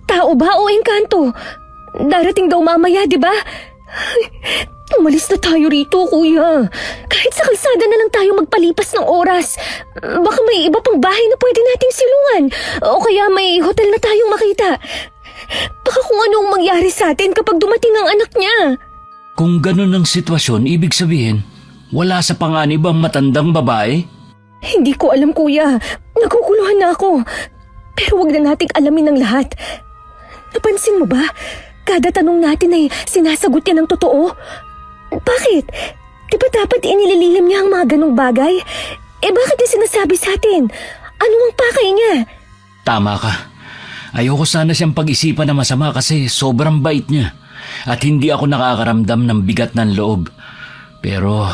Tao ba o engkanto? Darating daw mamaya, di ba? Ay, umalis na tayo rito, kuya. Kahit sa kalsada na lang tayo magpalipas ng oras. Baka may iba pang bahay na pwede nating silungan. O kaya may hotel na tayong makita. Baka kung anong mangyari sa atin kapag dumating ang anak niya. Kung ganun ang sitwasyon, ibig sabihin, wala sa panganib ang matandang babae? Hindi ko alam, kuya. Naguguluhan na ako. Pero wag na nating alamin ang lahat. Napansin mo ba? Kada tanong natin ay sinasagot niya ng totoo. Bakit? Di ba dapat inililihim niya ang mga ganong bagay? Bakit niya sinasabi sa atin? Ano ang pakay niya? Tama ka. Ayoko sana siyang pag-isipan na masama kasi sobrang bait niya. At hindi ako nakakaramdam ng bigat ng loob. Pero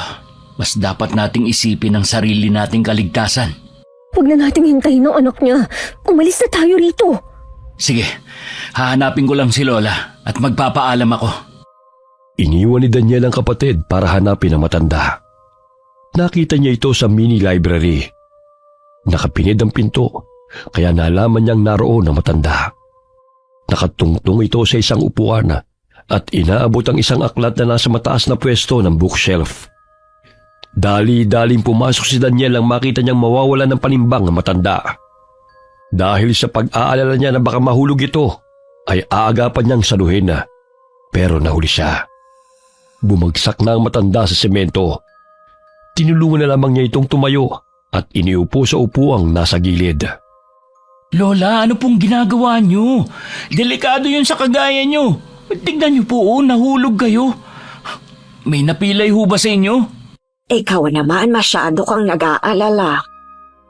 mas dapat nating isipin ang sarili nating kaligtasan. Huwag na nating hintayin ang anak niya. Umalis na tayo rito. Sige, hahanapin ko lang si Lola at magpapaalam ako. Iniwan ni Daniel ang kapatid para hanapin ang matanda. Nakita niya ito sa mini library. Nakapinid ang pinto, kaya nalaman niyang naroon ang matanda. Nakatungtong ito sa isang upuan at inaabot ang isang aklat na nasa mataas na pwesto ng bookshelf. Dali-daling pumasok si Daniel ang makita niyang mawawalan ng panimbang ang matanda. Dahil sa pag-aalala niya na baka mahulog ito, ay aagapan niyang saluhin na. Pero nahuli siya. Bumagsak na ang matanda sa semento. Tinulungan na lamang niya itong tumayo at iniupo sa upuang nasa gilid. Lola, ano pong ginagawa niyo? Delikado yun sa kagaya niyo. Tignan niyo po, nahulog kayo. May napilay ho ba sa inyo? Ikaw naman masyado kang nag-aalala.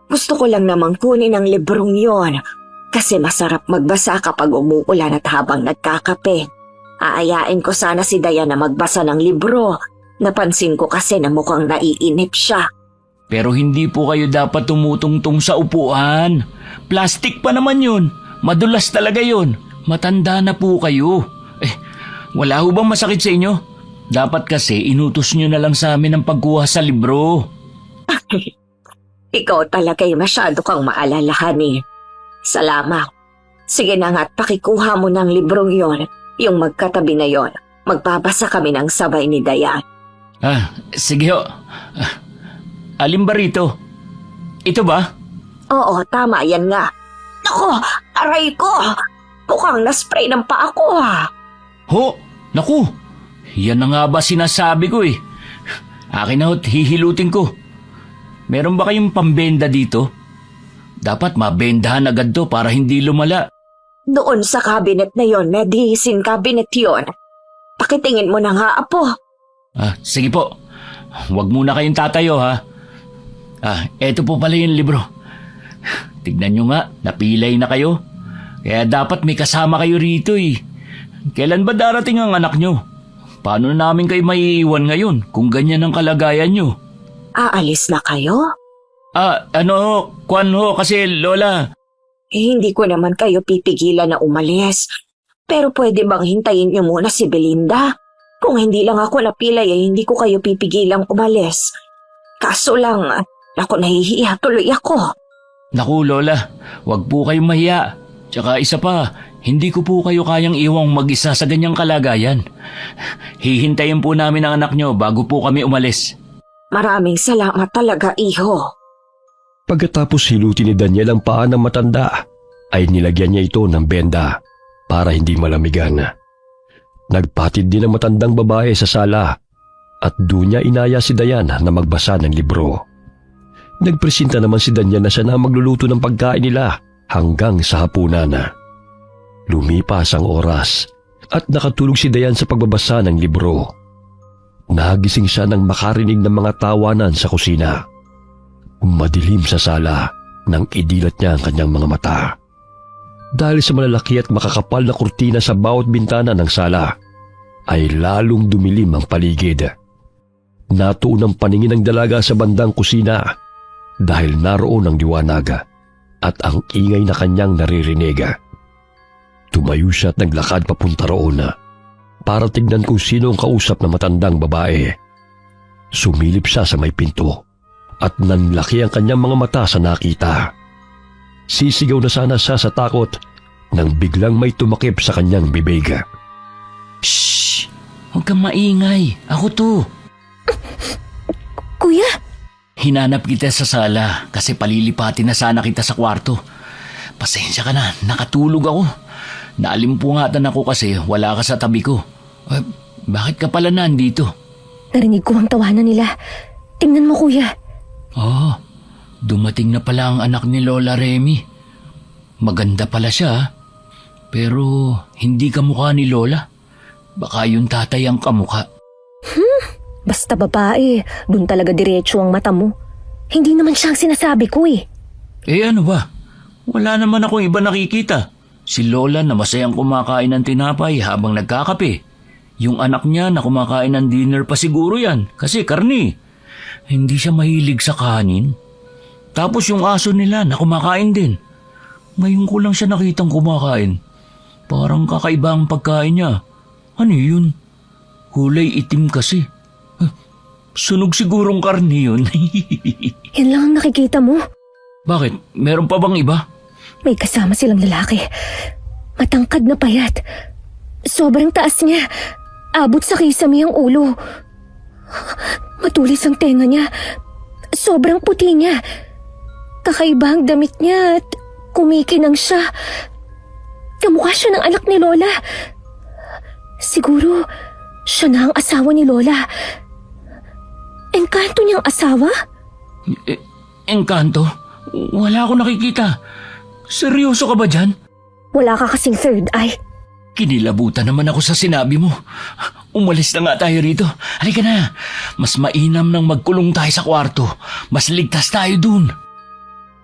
Gusto ko lang namang kunin ang librong yon kasi masarap magbasa kapag umuulan at habang nagkakape. Aayain ko sana si Dayan na magbasa ng libro. Napansin ko kasi na mukhang naiinip siya. Pero hindi po kayo dapat tumutungtong sa upuan. Plastic pa naman yun. Madulas talaga yun. Matanda na po kayo. Wala ho bang masakit sa inyo? Dapat kasi inutos nyo na lang sa amin ang pagkuha sa libro. Ikaw talaga'y masyado kang maalalahan eh. Salamat. Sige na nga't pakikuha mo ng librong yon, yung magkatabi na yon. Magbabasa kami ng sabay ni Dayan. Sige ho. Alin ba rito? Ito ba? Oo, tama yan nga. Naku, aray ko! Mukhang naspray ng paa ko ha. Ho, naku. Yan na nga ba sinasabi ko eh. Akin na ho't hihilutin ko. Meron ba kayong pambenda dito? Dapat mabendahan agad to para hindi lumala. Doon sa cabinet na yon, medicine cabinet yon. Pakitingin mo na nga, apo. Sige po. Huwag muna kayong tatayo ha. Eto po pala yung libro. Tignan nyo nga, napilay na kayo. Kaya dapat may kasama kayo rito eh. Kailan ba darating ang anak nyo? Paano namin kayo maiiwan ngayon kung ganyan ang kalagayan nyo? Aalis na kayo? Kwan ho kasi Lola. Hindi ko naman kayo pipigilan na umalis. Pero pwede bang hintayin niyo muna si Belinda? Kung hindi lang ako napilay ay hindi ko kayo pipigilang umalis. Kaso lang, ako nahihiya tuloy ako. Naku Lola, wag po kayong mahiya. Tsaka isa pa, hindi ko po kayo kayang iwang mag-isa sa ganyang kalagayan. Hihintayin po namin ang anak nyo bago po kami umalis. Maraming salamat talaga, iho. Pagkatapos hilutin ni Daniel ang paa ng matanda, ay nilagyan niya ito ng benda para hindi malamigan. Nagpatid din ang matandang babae sa sala at doon niya inaya si Dayan na magbasa ng libro. Nagpresenta naman si Daniel na siya na magluluto ng pagkain nila hanggang sa hapunan. Lumipas ang oras at nakatulog si Dayan sa pagbabasa ng libro. Nagising siya nang makarinig ng mga tawanan sa kusina. Madilim sa sala nang idilat niya ang kanyang mga mata. Dahil sa malalaki at makakapal na kurtina sa bawat bintana ng sala, ay lalong dumilim ang paligid. Natuon ang paningin ng dalaga sa bandang kusina dahil naroon ang liwanag at ang ingay na kanyang naririnig. Tumayo siya at naglakad papunta roon para tignan kung sino ang kausap na matandang babae. Sumilip siya sa may pinto at nanlaki ang kanyang mga mata sa nakita. Sisigaw na sana siya sa takot nang biglang may tumakip sa kanyang bibig. Shh! Huwag kang maingay. Ako to. Kuya, Hinanap kita sa sala kasi palilipatin na sana kita sa kwarto. Pasensya ka na, nakatulog ako. Naalimpungatan ako kasi wala ka sa tabi ko. Bakit ka pala nandito? narinig ko ang tawanan nila. Tingnan mo, kuya. Oh, dumating na pala ang anak ni Lola Remy. Maganda pala siya, pero hindi kamukha ni Lola. Baka yung tatay ang kamukha. Basta babae, dun talaga diretso ang mata mo. Hindi naman siya ang sinasabi ko eh. Eh ano ba? Wala naman akong iba nakikita. Si Lola na masayang kumakain ng tinapay habang nagkakape. Yung anak niya na kumakain ng dinner pa siguro yan kasi karni. Hindi siya mahilig sa kanin. Tapos yung aso nila na kumakain din. Ngayon ko lang siya nakitang kumakain. Parang kakaiba ang pagkain niya. Ano yun? Kulay itim kasi. Sunog sigurong karni yun. Yan lang ang nakikita mo. Bakit? Meron pa bang iba? May kasama silang lalaki. Matangkad na payat. Sobrang taas niya. Abot sa kisame ang ulo. Matulis ang tenga niya. Sobrang puti niya. Kakaiba ang damit niya at kumikinang siya. Kamukha siya ng anak ni Lola. Siguro, siya na ang asawa ni Lola. Engkanto niyang asawa? Engkanto? Wala akong nakikita. Seryoso ka ba dyan? Wala ka kasing third eye. Kinilabutan naman ako sa sinabi mo. Umalis na nga tayo rito. Halika na. Mas mainam nang magkulong tayo sa kwarto. Mas ligtas tayo dun.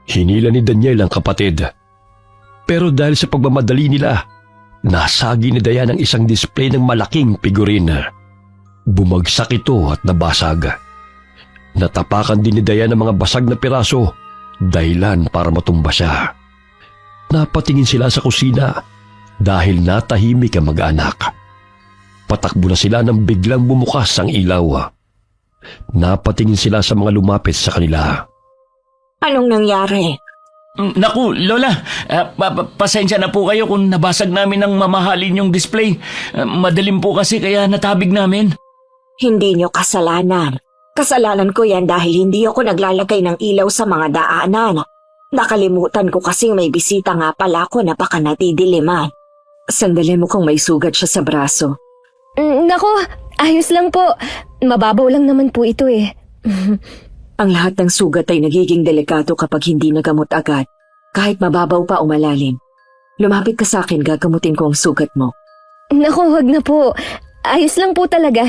Hinila ni Daniel ang kapatid. Pero dahil sa pagmamadali nila, nasagi ni Dayan ang isang display ng malaking figurin. Bumagsak ito at nabasag. Natapakan din ni Dayan ang mga basag na piraso, dahilan para matumba siya. Napatingin sila sa kusina dahil natahimik ang mag-anak. Patakbo na sila nang biglang bumukas ang ilaw. Napatingin sila sa mga lumapit sa kanila. Anong nangyari? Naku, Lola, pasensya na po kayo kung nabasag namin ang mamahalin yung display. Madalim po kasi kaya natabig namin. Hindi nyo kasalanan. Kasalanan ko yan dahil hindi ako naglalagay ng ilaw sa mga daanan. Nakalimutan ko kasing may bisita nga pala ako na baka natidiliman. Sandali mo kung may sugat siya sa braso. Nako, ayos lang po. Mababaw lang naman po ito eh. Ang lahat ng sugat ay nagiging delikado kapag hindi nagamot agad, kahit mababaw pa o malalim. Lumapit ka sa akin, gagamutin ko ang sugat mo. Nako, wag na po. Ayos lang po talaga.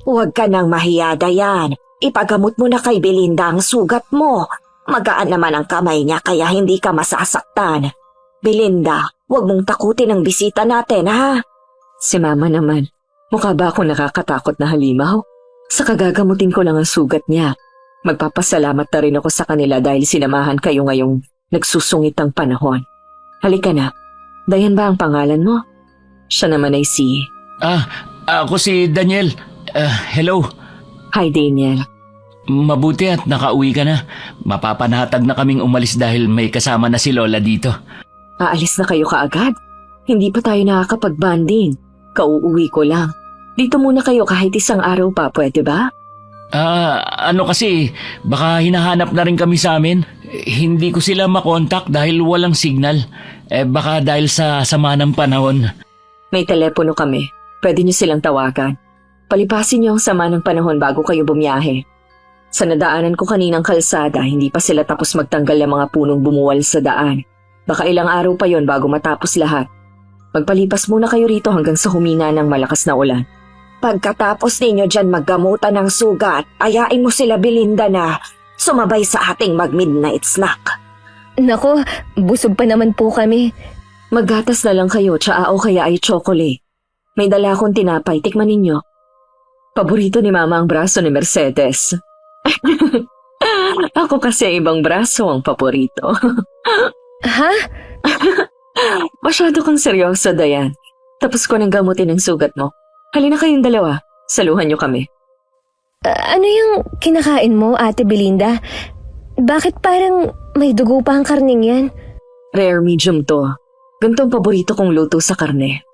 Huwag ka nang mahiya, Dayan. Ipagamot mo na kay Belinda ang sugat mo. Magaan naman ang kamay niya kaya hindi ka masasaktan. Belinda, huwag mong takutin ang bisita natin, ha? Si Mama naman, mukha ba ako nakakatakot na halimaw? Sa kagagamutin ko lang ang sugat niya. Magpapasalamat na rin ako sa kanila dahil sinamahan kayo ngayong nagsusungitang panahon. Halika na. Dayan ba ang pangalan mo? Siya naman ay si... Ako si Daniel. Hello. Hi, Daniel. Mabuti at nakauwi ka na. Mapapanatag na kaming umalis dahil may kasama na si Lola dito. Aalis na kayo kaagad? Hindi pa tayo nakakapag-banding. Kauuwi ko lang. Dito muna kayo kahit isang araw pa, pwede ba? Ano kasi, baka hinahanap na rin kami sa amin. Hindi ko sila makontak dahil walang signal. Baka dahil sa sama ng panahon. May telepono kami. Pwede niyo silang tawagan. Palipasin niyo ang sama ng panahon bago kayo bumiyahe. Sa nadaanan ko kaninang kalsada, hindi pa sila tapos magtanggal ng mga punong bumuwal sa daan. Baka ilang araw pa yon bago matapos lahat. Magpalipas muna kayo rito hanggang sa humina ng malakas na ulan. Pagkatapos ninyo dyan maggamutan ng sugat, ayain mo sila Belinda na sumabay sa ating mag-midnight snack. Nako, busog pa naman po kami. Maggatas na lang kayo, tsaa o kaya ay chocolate. May dala akong tinapay. Tikman ninyo. Paborito ni Mama ang braso ni Mercedes. Ako kasi ibang braso ang paborito. Ha? Masyado kang seryoso, Dayan. Tapos ko nang gamutin ang sugat mo. Halina kayong dalawa. Saluhan niyo kami. Ano yung kinakain mo, Ate Belinda? Bakit parang may dugo pa ang karning yan? Rare medium to. Ganito ang paborito kong luto sa karne.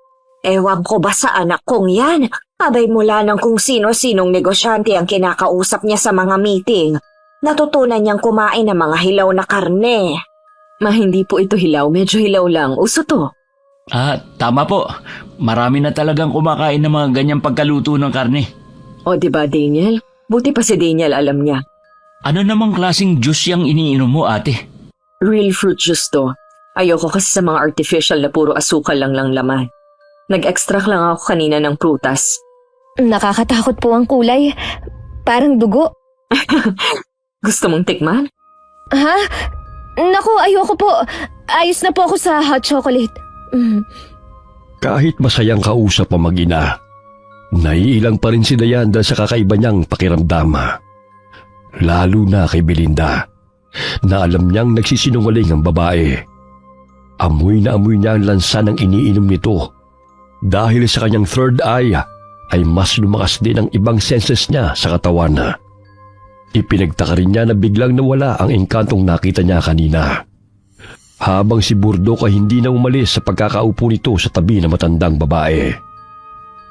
Ewan ko ba sa anak kong yan? Abay mula ng kung sino-sinong negosyante ang kinakausap niya sa mga meeting. Natutunan niyang kumain ng mga hilaw na karne. Hindi po ito hilaw. Medyo hilaw lang. Uso to. Tama po. Marami na talagang kumakain ng mga ganyang pagkaluto ng karne. O diba, Daniel? Buti pa si Daniel alam niya. Ano namang klaseng juice yung iniinom mo, ate? Real fruit juice to. Ayoko kasi sa mga artificial na puro asukal lang laman. Nag-extract lang ako kanina ng prutas. Nakakatakot po ang kulay. Parang dugo. Gusto mong tikman? Ha? Naku, ayoko po. Ayos na po ako sa hot chocolate. Kahit masayang kausap ang mag-ina, naiilang pa rin si Dayan dahil sa kakaiba niyang pakiramdam. Lalo na kay Belinda, na alam niyang nagsisinungaling ang babae. Amoy na amoy niya ang lansa ng iniinom nito. Dahil sa kanyang third eye, ay mas lumakas din ang ibang senses niya sa katawan. Ipinagtaka rin niya na biglang nawala ang engkantong nakita niya kanina. Habang si Burdock ay hindi na umalis sa pagkakaupo nito sa tabi ng matandang babae.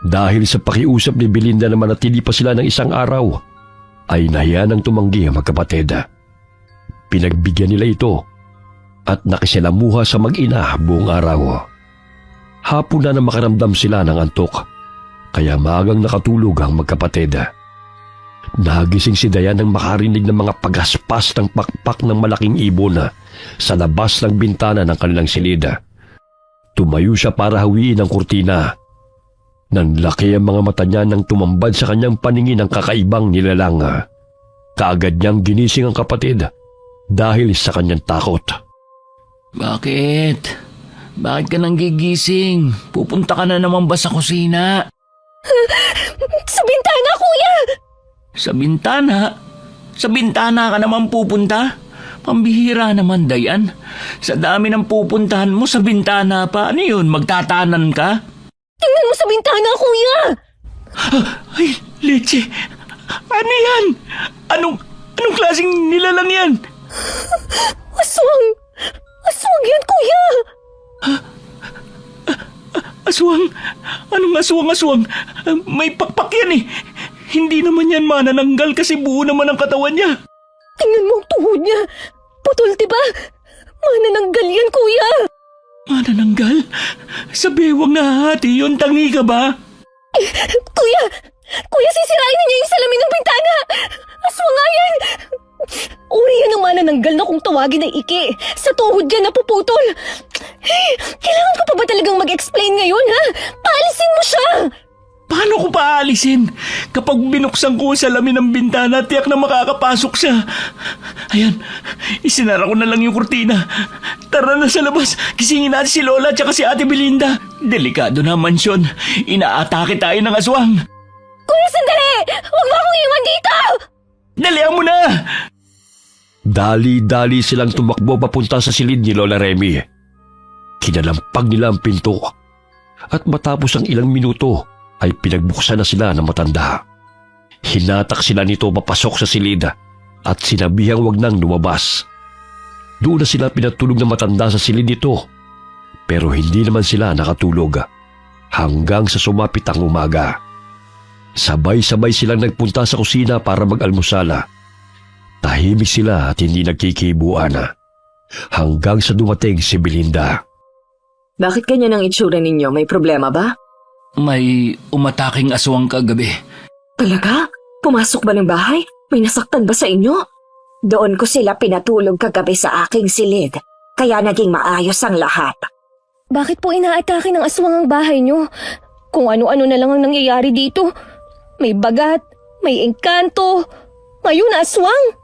Dahil sa pakiusap ni Belinda na manatili pa sila ng isang araw, ay nahiya ng tumanggi ang magkapatid. Pinagbigyan nila ito at nakisilamuha sa mag-ina buong araw. Hapon na makaramdam sila ng antok, kaya maagang nakatulog ang magkapatid. Nagising si Dayan nang makarinig ng mga pagaspas ng pakpak ng malaking ibon sa labas ng bintana ng kanilang silid. Tumayo siya para hawiin ang kurtina. Nanlaki ang mga mata niya nang tumambad sa kanyang paningin ang kakaibang nilalang. Kaagad niyang ginising ang kapatid dahil sa kanyang takot. Bakit? Bakit ka nang gigising? Pupunta ka na naman ba sa kusina? Sa bintana, kuya! Sa bintana? Sa bintana ka naman pupunta? Pambihira naman, Dayan. Sa dami ng pupuntahan mo sa bintana pa, ano yun? Magtatanan ka? Tingnan mo sa bintana, kuya! Ay, leche! Ano yan? Anong klaseng nilalang yan? Aswang! Aswang yan, kuya! Aswang? Anong aswang? May pakpak yan eh. Hindi naman yan manananggal kasi buo naman ang katawan niya. Tingnan mo ang tuhod niya. Putol, diba? Manananggal yan, kuya! Manananggal? Sa bewang nahahati yun, tangi ka ba? Kuya! Kuya, sisirain na niya yung salamin ng bintana! Aswang nga yan! Uri yan ang manananggal na kung tawagin ay iki. Sa tuhod yan napuputol. Kailangan ko pa ba talagang mag-explain ngayon, ha? Paalisin mo siya! Paano ko paalisin? Kapag binuksan ko sa salamin ng bintana, tiyak na makakapasok siya. Ayan, isinara ko na lang yung kurtina. Tara na sa labas, gisingin natin si Lola at si Ate Belinda. Delikado na ang mansyon. Inaatake tayo ng aswang. Kuya, sandali! Huwag mo akong iwan dito! Dalihan mo na! Dali-dali silang tumakbo papunta sa silid ni Lola Remy. Kinalampag nila ang pinto. At matapos ang ilang minuto, ay pinagbuksan na sila ng matanda. Hinatak sila nito papasok sa silid at sinabihang wag nang lumabas. Doon na sila pinatulog ng matanda sa silid nito, pero hindi naman sila nakatulog hanggang sa sumapit ang umaga. Sabay-sabay silang nagpunta sa kusina para mag-almusala. Tahimik sila at hindi nagkikibuan hanggang sa dumating si Belinda. Bakit ganyan ang itsura ninyo? May problema ba? May umataking aswang kagabi. Talaga? Pumasok ba ng bahay? May nasaktan ba sa inyo? Doon ko sila pinatulog kagabi sa aking silid, kaya naging maayos ang lahat. Bakit po inaatake ng aswang ang bahay niyo? Kung ano-ano na lang ang nangyayari dito. May bagat, may engkanto, ngayon aswang.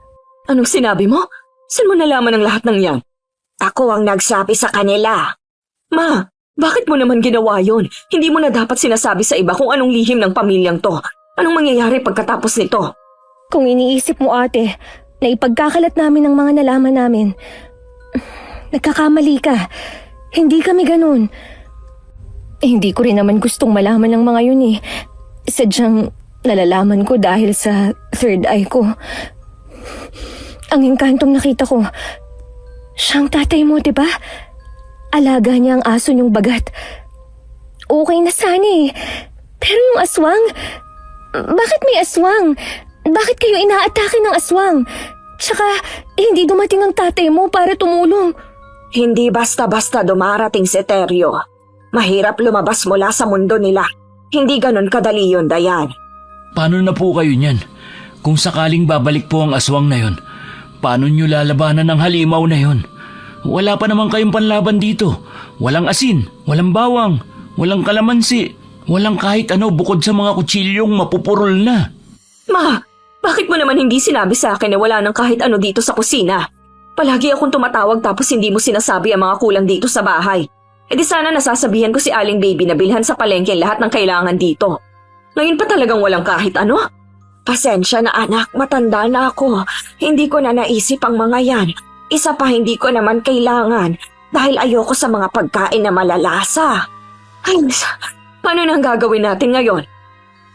Anong sinabi mo? Saan mo nalaman ang lahat ng yan? Ako ang nagsabi sa kanila. Ma, Bakit mo naman ginawa yon? Hindi mo na dapat sinasabi sa iba kung anong lihim ng pamilyang to. Anong mangyayari pagkatapos nito? Kung iniisip mo ate, na ipagkakalat namin ang mga nalaman namin, nagkakamali ka. Hindi kami ganun. Hindi ko rin naman gustong malaman ng mga yun eh. Sadyang nalalaman ko dahil sa third eye ko. Ang engkantong nakita ko, siyang tatay mo, diba? Alaga niya ang aso niyong bagat. Okay na sana eh. Pero yung aswang, bakit may aswang? Bakit kayo inaatake ng aswang? Tsaka, hindi dumating ang tatay mo para tumulong. Hindi basta-basta dumarating si Teryo. Mahirap lumabas mula sa mundo nila. Hindi ganun kadali yun, Dayan. Paano na po kayo niyan? Kung sakaling babalik po ang aswang na yon, paano nyo lalabanan ng halimaw na yon? Wala pa naman kayong panlaban dito. Walang asin, walang bawang, walang kalamansi, walang kahit ano bukod sa mga kutsilyong mapupurol na. Ma, bakit mo naman hindi sinabi sa akin na wala nang kahit ano dito sa kusina? Palagi akong tumatawag tapos hindi mo sinasabi ang mga kulang dito sa bahay. E di sana nasasabihan ko si Aling Baby na bilhan sa palengke lahat ng kailangan dito. Ngayon pa talagang walang kahit ano? Pasensya na anak, matanda na ako. Hindi ko na naisip ang mga yan. Isa pa hindi ko naman kailangan dahil ayoko sa mga pagkain na malalasa. Ay, paano nang gagawin natin ngayon?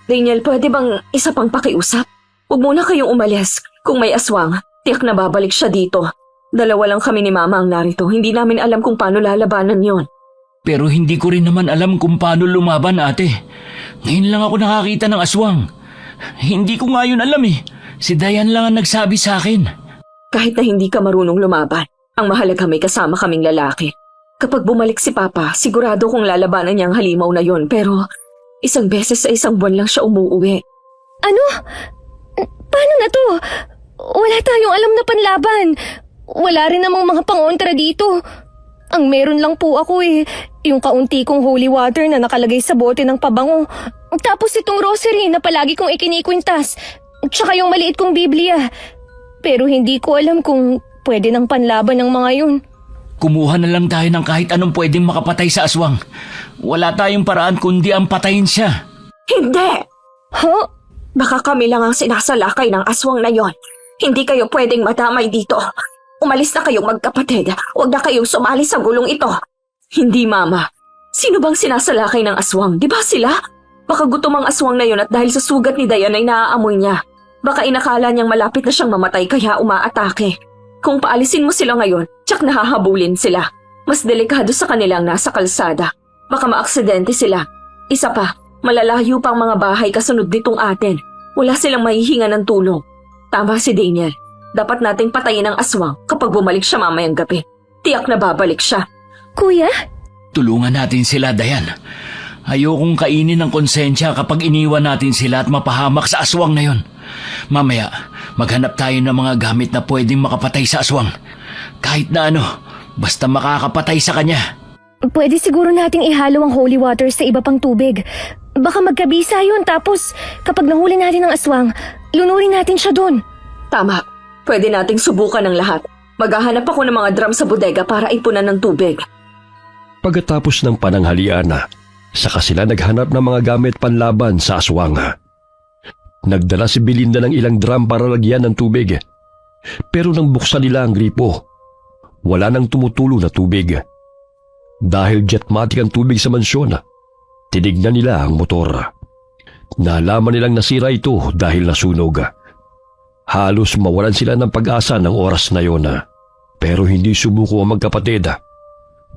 Daniel, pwede bang isa pang pakiusap? Huwag muna kayong umalis. Kung may aswang, tiyak na babalik siya dito. Dalawa lang kami ni Mama ang narito. Hindi namin alam kung paano lalabanan yon. Pero hindi ko rin naman alam kung paano lumaban, ate. Ngayon lang ako nakakita ng aswang. Hindi ko nga yun alam eh. Si Dayan lang ang nagsabi sa akin. Kahit na hindi ka marunong lumaban, ang mahalaga may kasama kaming lalaki. Kapag bumalik si Papa, sigurado kong lalabanan niya ang halimaw na yon. Pero isang beses sa isang buwan lang siya umuuwi. Ano? Paano na to? Wala tayong alam na panlaban. Wala rin namang mga pangontra dito. Ang meron lang po ako eh, yung kaunti kong holy water na nakalagay sa bote ng pabango. Tapos itong rosary na palagi kong ikinikwintas. Tsaka yung maliit kong Biblia. Pero hindi ko alam kung pwede ng panlaban ng mga yun. Kumuha na lang tayo ng kahit anong pwedeng makapatay sa aswang. Wala tayong paraan kundi ang patayin siya. Hindi! Huh? Baka kami lang ang sinasalakay ng aswang na yon. Hindi kayo pwedeng madamay dito. Umalis na kayong magkapatid. Huwag na kayong sumali sa gulong ito. Hindi, Mama. Sino bang sinasalakay ng aswang? Di ba sila? Baka gutom ang aswang na yon at dahil sa sugat ni Dayan ay naaamoy niya. Baka inakala niyang malapit na siyang mamatay kaya umaatake. Kung paalisin mo sila ngayon, tsak nahahabulin sila. Mas delikado sa kanilang nasa kalsada. Baka maaksidente sila. Isa pa, malalayo pang mga bahay kasunod nitong atin. Wala silang mahihinga ng tulong. Tama si Daniel. Dapat nating patayin ang aswang kapag bumalik siya mamayang gabi. Tiyak na babalik siya. Kuya? Tulungan natin sila, Dayan. Ayokong kainin ng konsensya kapag iniwan natin sila at mapahamak sa aswang na yon. Mamaya, maghanap tayo ng mga gamit na pwedeng makapatay sa aswang. Kahit na ano, basta makakapatay sa kanya. Pwede siguro nating ihalo ang holy water sa iba pang tubig. Baka magkabisa yun tapos kapag nahuli natin ang aswang, lunurin natin siya dun. Tama. Pwede nating subukan ng lahat. Maghahanap ako ng mga drum sa bodega para ipunan ng tubig. Pagkatapos ng pananghalian, saka sila naghanap ng mga gamit panlaban sa aswang. Nagdala si Belinda ng ilang drum para lagyan ng tubig. Pero nang buksan nila ang gripo, wala nang tumutulo na tubig. Dahil jetmatic ang tubig sa mansyon, tinignan nila ang motor. Nalaman nilang nasira ito dahil nasunog. Halos mawalan sila ng pag-asa ng oras na yon. Pero hindi sumuko ang magkapatid.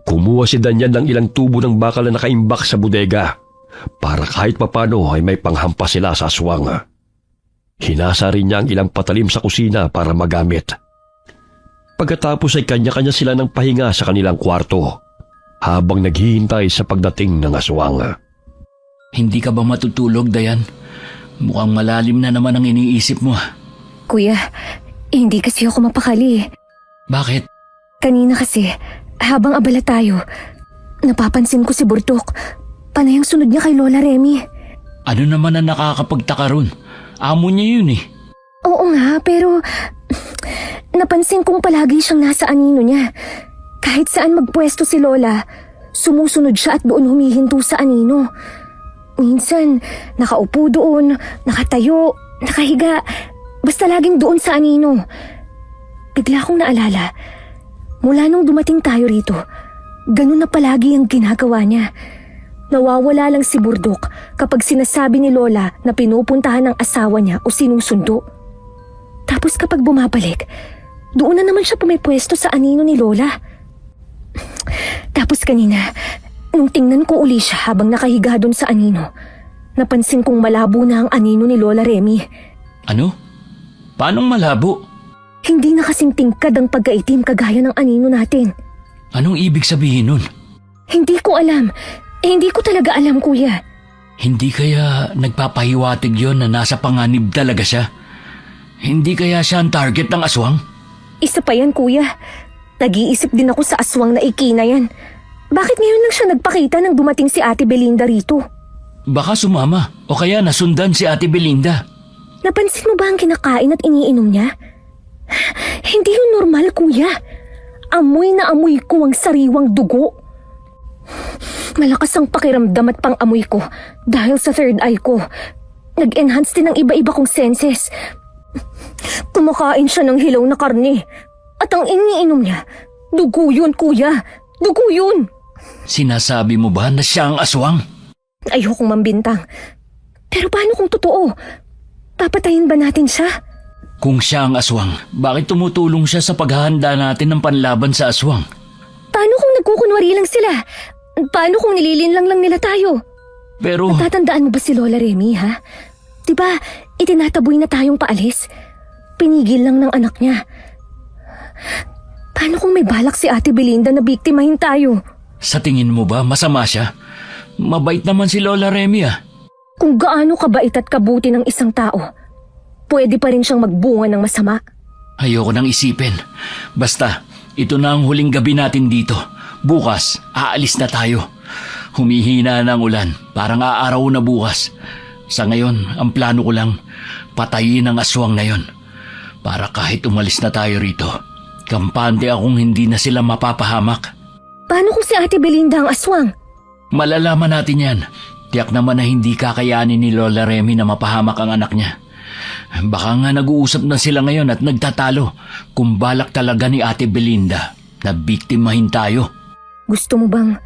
Kumuha si Daniel ng ilang tubo ng bakal na nakaimbak sa bodega para kahit papano ay may panghampas sila sa aswang. Hinasa rin niya ang ilang patalim sa kusina para magamit. Pagkatapos ay kanya-kanya sila ng pahinga sa kanilang kwarto habang naghihintay sa pagdating ng aswang. Hindi ka ba matutulog, Dayan? Mukhang malalim na naman ang iniisip mo. Kuya, hindi kasi ako mapakali. Bakit? Kanina kasi, habang abala tayo, napapansin ko si Burtok. Panay ang sunod niya kay Lola Remy. Ano naman ang nakakapagtaka ron? Amo niya yun eh. Oo nga, pero napansin kong palagi siyang nasa anino niya. Kahit saan magpwesto si Lola, sumusunod siya at doon humihinto sa anino. Minsan, nakaupo doon, nakatayo, nakahiga, basta laging doon sa anino. Bigla kong naalala, mula nung dumating tayo rito, ganun na palagi ang ginagawa niya. Nawawala lang si Burdok kapag sinasabi ni Lola na pinupuntahan ng asawa niya o sinusundo. Tapos kapag bumabalik, doon na naman siya pumipwesto sa anino ni Lola. Tapos kanina, nung tingnan ko uli siya habang nakahiga doon sa anino, napansin kong malabo na ang anino ni Lola Remy. Ano? Paanong malabo? Hindi na kasing tingkad ang pagkaitim kagaya ng anino natin. Anong ibig sabihin nun? Hindi ko alam. Hindi ko talaga alam, kuya. Hindi kaya nagpapahiwatig yon na nasa panganib talaga siya? Hindi kaya siya ang target ng aswang? Isa pa yan, kuya. Nag-iisip din ako sa aswang na ikina yan. Bakit ngayon lang siya nagpakita nang dumating si Ate Belinda rito? Baka sumama o kaya nasundan si Ate Belinda. Napansin mo ba ang kinakain at iniinom niya? Hindi yun normal, kuya. Amoy na amoy ko ang sariwang dugo. Malakas ang pakiramdam at pang-amoy ko dahil sa third eye ko. Nag-enhance din ng iba-iba kong senses. Kumakain siya ng hilaw na karne. At ang iniinom niya, dugo yun, kuya. Dugo yun. Sinasabi mo ba na siya ang aswang? Ayokong mambintang. Pero paano kung totoo? Papatayin ba natin siya? Kung siya ang aswang, bakit tumutulong siya sa paghahanda natin ng panlaban sa aswang? Paano kung nagkukunwari lang sila? Paano kung nililinlang lang nila tayo? Pero Natatandaan mo ba si Lola Remy, ha? Diba, itinataboy na tayong paalis? Pinigil lang ng anak niya. Paano kung may balak si Ate Belinda na biktimahin tayo? sa tingin mo ba masama siya? Mabait naman si Lola Remy ah. Kung gaano kabait at kabuti ng isang tao, pwede pa rin siyang magbunga ng masama. Ayoko nang isipin. Basta, ito na ang huling gabi natin dito. Bukas, aalis na tayo. Humihina na ang ulan, parang aaraw na bukas. Sa ngayon, ang plano ko lang, patayin ang aswang na yon. Para kahit umalis na tayo rito, kampante akong hindi na sila mapapahamak. Paano kung si Ate Belinda ang aswang? Malalaman natin yan. Tiyak naman na hindi kakayanin ni Lola Remy na mapahamak ang anak niya. Baka nga nag-uusap na sila ngayon at nagtatalo kung balak talaga ni Ate Belinda na biktimahin tayo. Gusto mo bang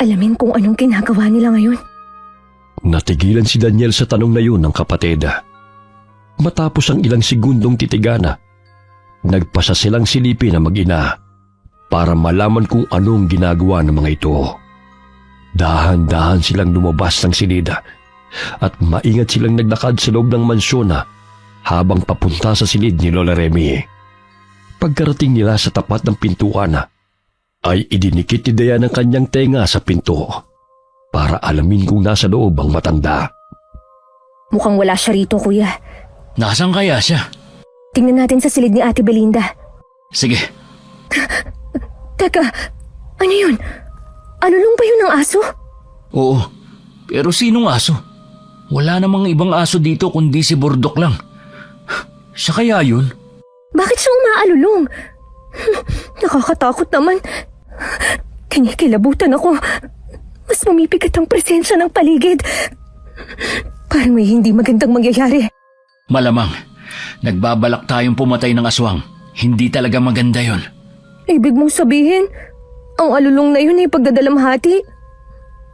alamin kung anong ginagawa nila ngayon? Natigilan si Daniel sa tanong na yun ng kapatid. Matapos ang ilang segundong titigana, nagpasa silang silipin na mag-ina para malaman kung anong ginagawa ng mga ito. Dahan-dahan silang lumabas ng silida at maingat silang naglakad sa loob ng mansyon habang papunta sa silid ni Lola Remy. Pagkarating nila sa tapat ng pintuan, ay idinikit ni Dayan ang kanyang tenga sa pinto para alamin kung nasa loob ang matanda. Mukhang wala siya rito, kuya. Nasaan kaya siya? Tingnan natin sa silid ni Ate Belinda. Sige, Teka, ano yun? Alulong ba yun ng aso? oo. Pero sinong aso? Wala namang ibang aso dito kundi si Burdok lang. Siya kaya yun? Bakit siya umaalulong? Nakakatakot naman. Kinikilabutan ako. Mas pumipigat ang presensya ng paligid. Parang may hindi magandang mangyayari. Malamang, nagbabalak tayong pumatay ng aswang. Hindi talaga maganda yon. Ibig mong sabihin, ang alulong na yun ay pagdadalamhati?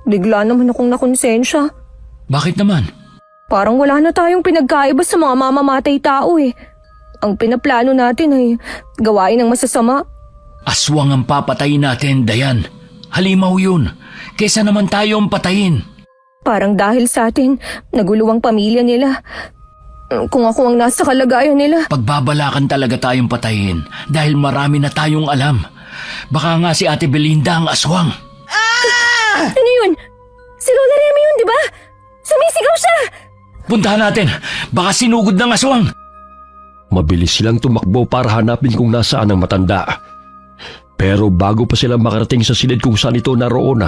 Bigla naman akong nakonsensya. Bakit naman? Parang wala na tayong pinagkaiba sa mga mamamatay tao eh. Ang pinaplano natin ay gawain ng masasama. Aswang ang papatayin natin, Dayan. Halimaw yun. Kesa naman tayo ang patayin. Parang dahil sa atin, nagulo ang pamilya nila. Kung ako ang nasa kalagayan nila. Pagbabalakan talaga tayong patayin dahil marami na tayong alam. Baka nga si Ate Belinda ang aswang. Ano yun? Si Lola Remy yun, di ba? Sumisigaw siya! Puntahan natin. Baka sinugod ng aswang. Mabilis silang tumakbo para hanapin kung nasaan ang matanda. Pero bago pa sila makarating sa silid kung saan ito naroon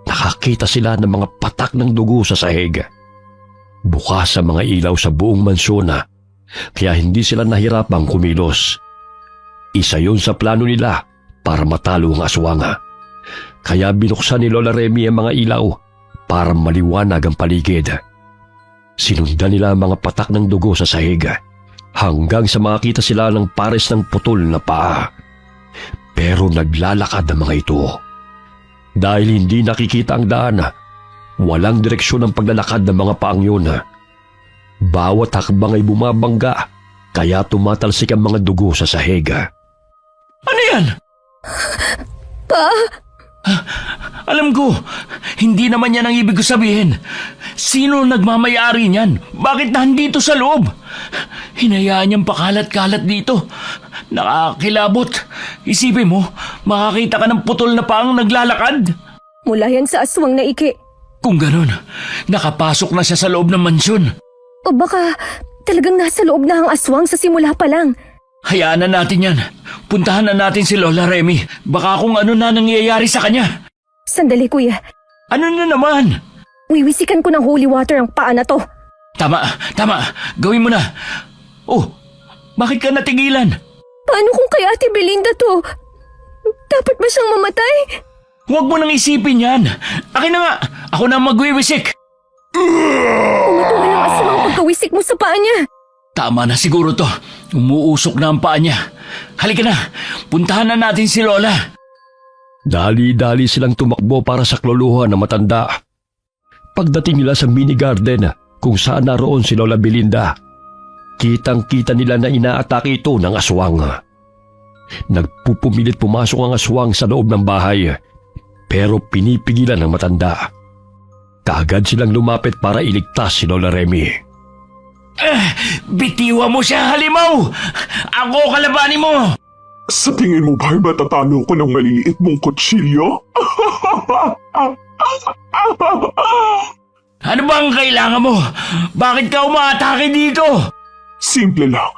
nakakita sila ng mga patak ng dugo sa sahig. Bukas sa mga ilaw sa buong mansyon kaya hindi sila nahirapang kumilos. Isa yun sa plano nila para matalo ang aswang. kaya binuksan ni Lola Remy ang mga ilaw para maliwanag ang paligid. Sinundan nila ang mga patak ng dugo sa sahig hanggang sa makita sila ng pares ng putol na paa. Pero naglalakad ang mga ito. Dahil hindi nakikita ang daan, walang direksyon ang paglalakad ng mga paang yun. Bawat hakbang ay bumabangga, kaya tumatalsik ang mga dugo sa sahig. Ano yan? Pa! Alam ko, hindi naman yan ang ibig ko sabihin. Sino nagmamayari niyan? Bakit nandito sa loob? Hinayaan niyang pakalat-kalat dito. Nakakilabot. Isipin mo, makakita ka ng putol na paang naglalakad. Mula yan sa aswang na iki. Kung ganun, nakapasok na siya sa loob ng mansyon. O baka talagang nasa loob na ang aswang sa simula pa lang. Hayaan na natin yan. Puntahan na natin si Lola Remy. Baka kung ano na nangyayari sa kanya. Sandali, kuya. Ano na naman? Wiwisikan ko ng holy water ang paa na to. Tama. Gawin mo na. Oh, bakit ka natigilan? Paano kung kay Ate Belinda to? Dapat ba siyang mamatay? Huwag mo nang isipin yan. Akin na nga. Ako na ang magwiwisik. Umutungan ang aswang pagkawisik mo sa paa niya. Tama na siguro to. Umuusok na ang paa niya. Halika na. Puntahan na natin si Lola. Dali-dali silang tumakbo para sa kloluhan ng matanda. Pagdating nila sa mini garden kung saan naroon si Lola Belinda, kitang-kita nila na inaatake ito ng aswang. Nagpupumilit pumasok ang aswang sa loob ng bahay, pero pinipigilan ng matanda. Kaagad silang lumapit para iligtas si Lola Remy. Bitiwa mo siya, halimaw! Ako kalabanin mo! Sa tingin mo ba'y matatalo ko ng maliliit mong kutsilyo? Ano ba ang kailangan mo? Bakit ka umaatake dito? Simple lang.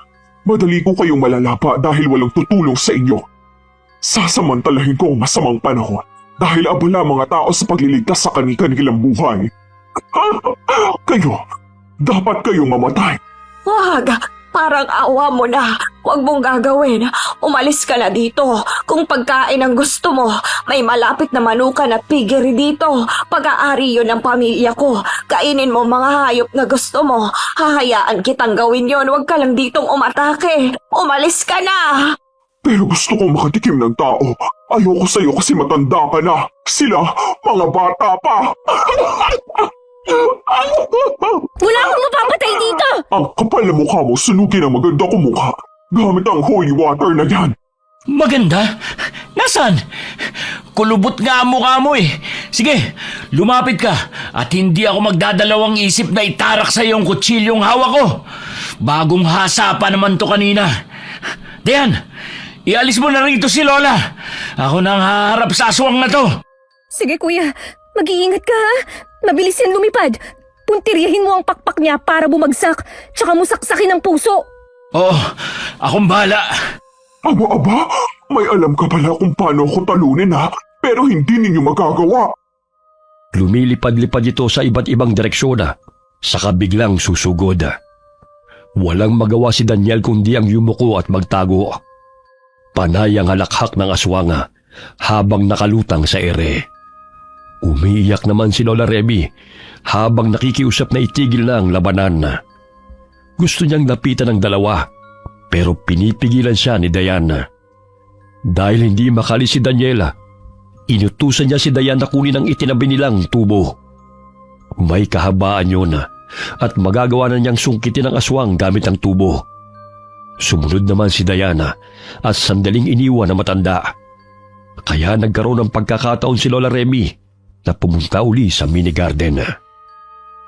Madali ko kayong malalapa dahil walang tutulong sa inyo. Sasamantalahin ko ang masamang panahon dahil abala mga tao sa pagliligtas sa kanilang buhay. Dapat kayong mamatay. Wag! Parang awa mo na. Huwag mong gagawin. Umalis ka na dito. Kung pagkain ang gusto mo, may malapit na manukan at piggery dito. Pag-aari yun ng pamilya ko. Kainin mo mga hayop na gusto mo. Hahayaan kitang gawin yon. Huwag ka lang ditong umatake. Umalis ka na! Pero gusto kong makatikim ng tao. Ayoko sa'yo kasi matanda ka na. Sila, mga bata pa. Wala akong mapapatay dito! Ang kapal na mukha mo, sunugin ang maganda kong mukha. Gamit ang holy water na yan. Maganda? Nasaan? Kulubot nga ang mukha mo eh. Sige, lumapit ka at hindi ako magdadalawang isip na itarak sa iyong kutsilyong hawak ko. Bagong hasa pa naman to kanina. Dayan, ialis mo na rito si Lola. Ako nang haharap sa aswang na to. Sige, kuya. Mag-iingat ka, ha? Mabilis yan lumipad. Puntiryahin mo ang pakpak niya para bumagsak, tsaka musaksakin ang puso. Oo, akong bahala. Aba, may alam ka pala kung paano ako talunin ha, pero hindi ninyo magagawa. Lumilipad-lipad ito sa iba't ibang direksyon, saka biglang susugod. Walang magawa si Daniel kundi ang yumuko at magtago. Panay ang halakhak ng aswang habang nakalutang sa ere. Umiiyak naman si Lola Remy habang nakikiusap na itigil na ang labanan. Gusto niyang lapitan ng dalawa pero pinipigilan siya ni Diana. Dahil hindi makali si Daniela, inutusan niya si Diana kunin ang itinabi nilang tubo. May kahabaan yun at magagawa na niyang sungkitin ang aswang gamit ang tubo. Sumunod naman si Diana at sandaling iniwan na matanda. Kaya nagkaroon ng pagkakataon si Lola Remy na pumunta uli sa mini garden.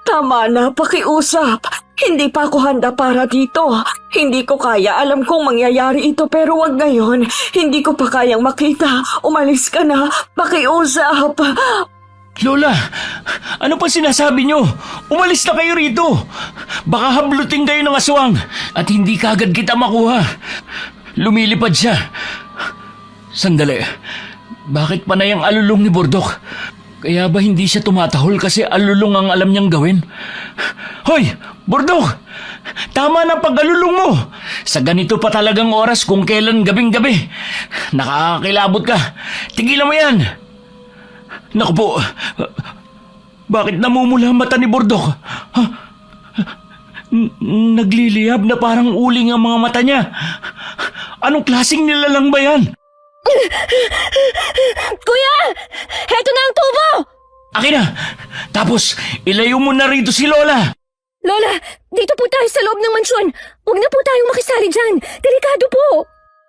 Tama na, pakiusap. Hindi pa ako handa para dito. Hindi ko kaya, alam kong mangyayari ito pero wag ngayon. Hindi ko pa kayang makita. Umalis ka na, pakiusap. Lola, ano pa sinasabi niyo? Umalis na kayo rito. Baka hablutin kayo ng aswang at hindi kagad kita makuha. Lumilipad siya. Sandali, bakit panay ang alulong ni Bordok? Kaya ba hindi siya tumatahol kasi alulong ang alam niyang gawin? Hoy, Bordok! Tama na pag-alulong mo! Sa ganito pa talagang oras kung kailan gabing-gabi. Nakakakilabot ka. Tigilan mo yan! Naku po, bakit namumula ang mata ni Burdok? Ha? Nagliliyab na parang uling ang mga mata niya. Anong klaseng nilalang ba yan? Kuya! Heto na ang tubo! Akin na! Tapos, ilayo mo na rito si Lola! Lola, dito po tayo sa loob ng mansyon. Huwag na po tayong makisali dyan. Delikado po.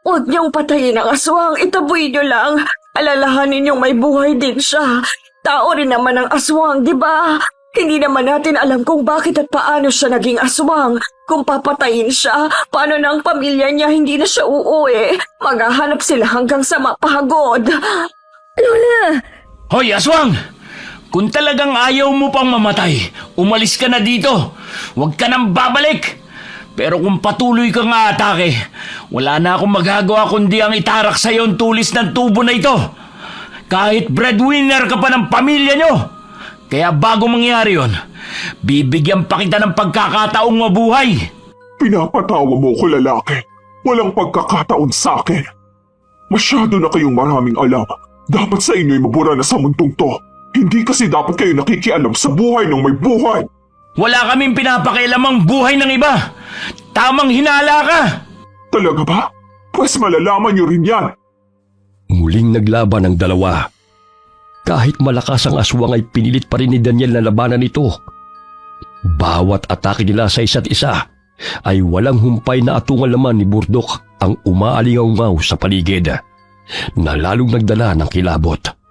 Huwag niyong patayin ang aswang, itaboy niyo lang. Alalahanin niyong may buhay din siya. Tao rin naman ang aswang, di ba? Hindi naman natin alam kung bakit at paano siya naging aswang. Kung papatayin siya, paano na ang pamilya niya hindi na siya uuwi? Maghahanap sila hanggang sa mapagod. Lola! Hoy, aswang! Kung talagang ayaw mo pang mamatay, umalis ka na dito. Huwag ka nang babalik. Pero kung patuloy kang aatake, wala na akong magagawa kundi ang itarak sa iyo ang tulis ng tubo na ito. Kahit breadwinner ka pa ng pamilya nyo. Kaya bago mangyari yon, bibigyan pa kita ng pagkakataong mabuhay. Pinapatawa mo ko, lalaki. Walang pagkakataon sa akin. Masyado na kayong maraming alam. Dapat sa inyo'y mabura na sa mundong to. Hindi kasi dapat kayo nakikialam sa buhay ng may buhay. Wala kaming pinapakialamang buhay ng iba. Tamang hinala ka. Talaga ba? Pues malalaman nyo rin yan. Muling naglaban ang dalawa. Kahit malakas ang aswang ay pinilit pa rin ni Daniel na labanan ito. Bawat atake nila sa isa't isa ay walang humpay na atungal naman ni Burdok ang umaalingaw sa paligid na lalong nagdala ng kilabot.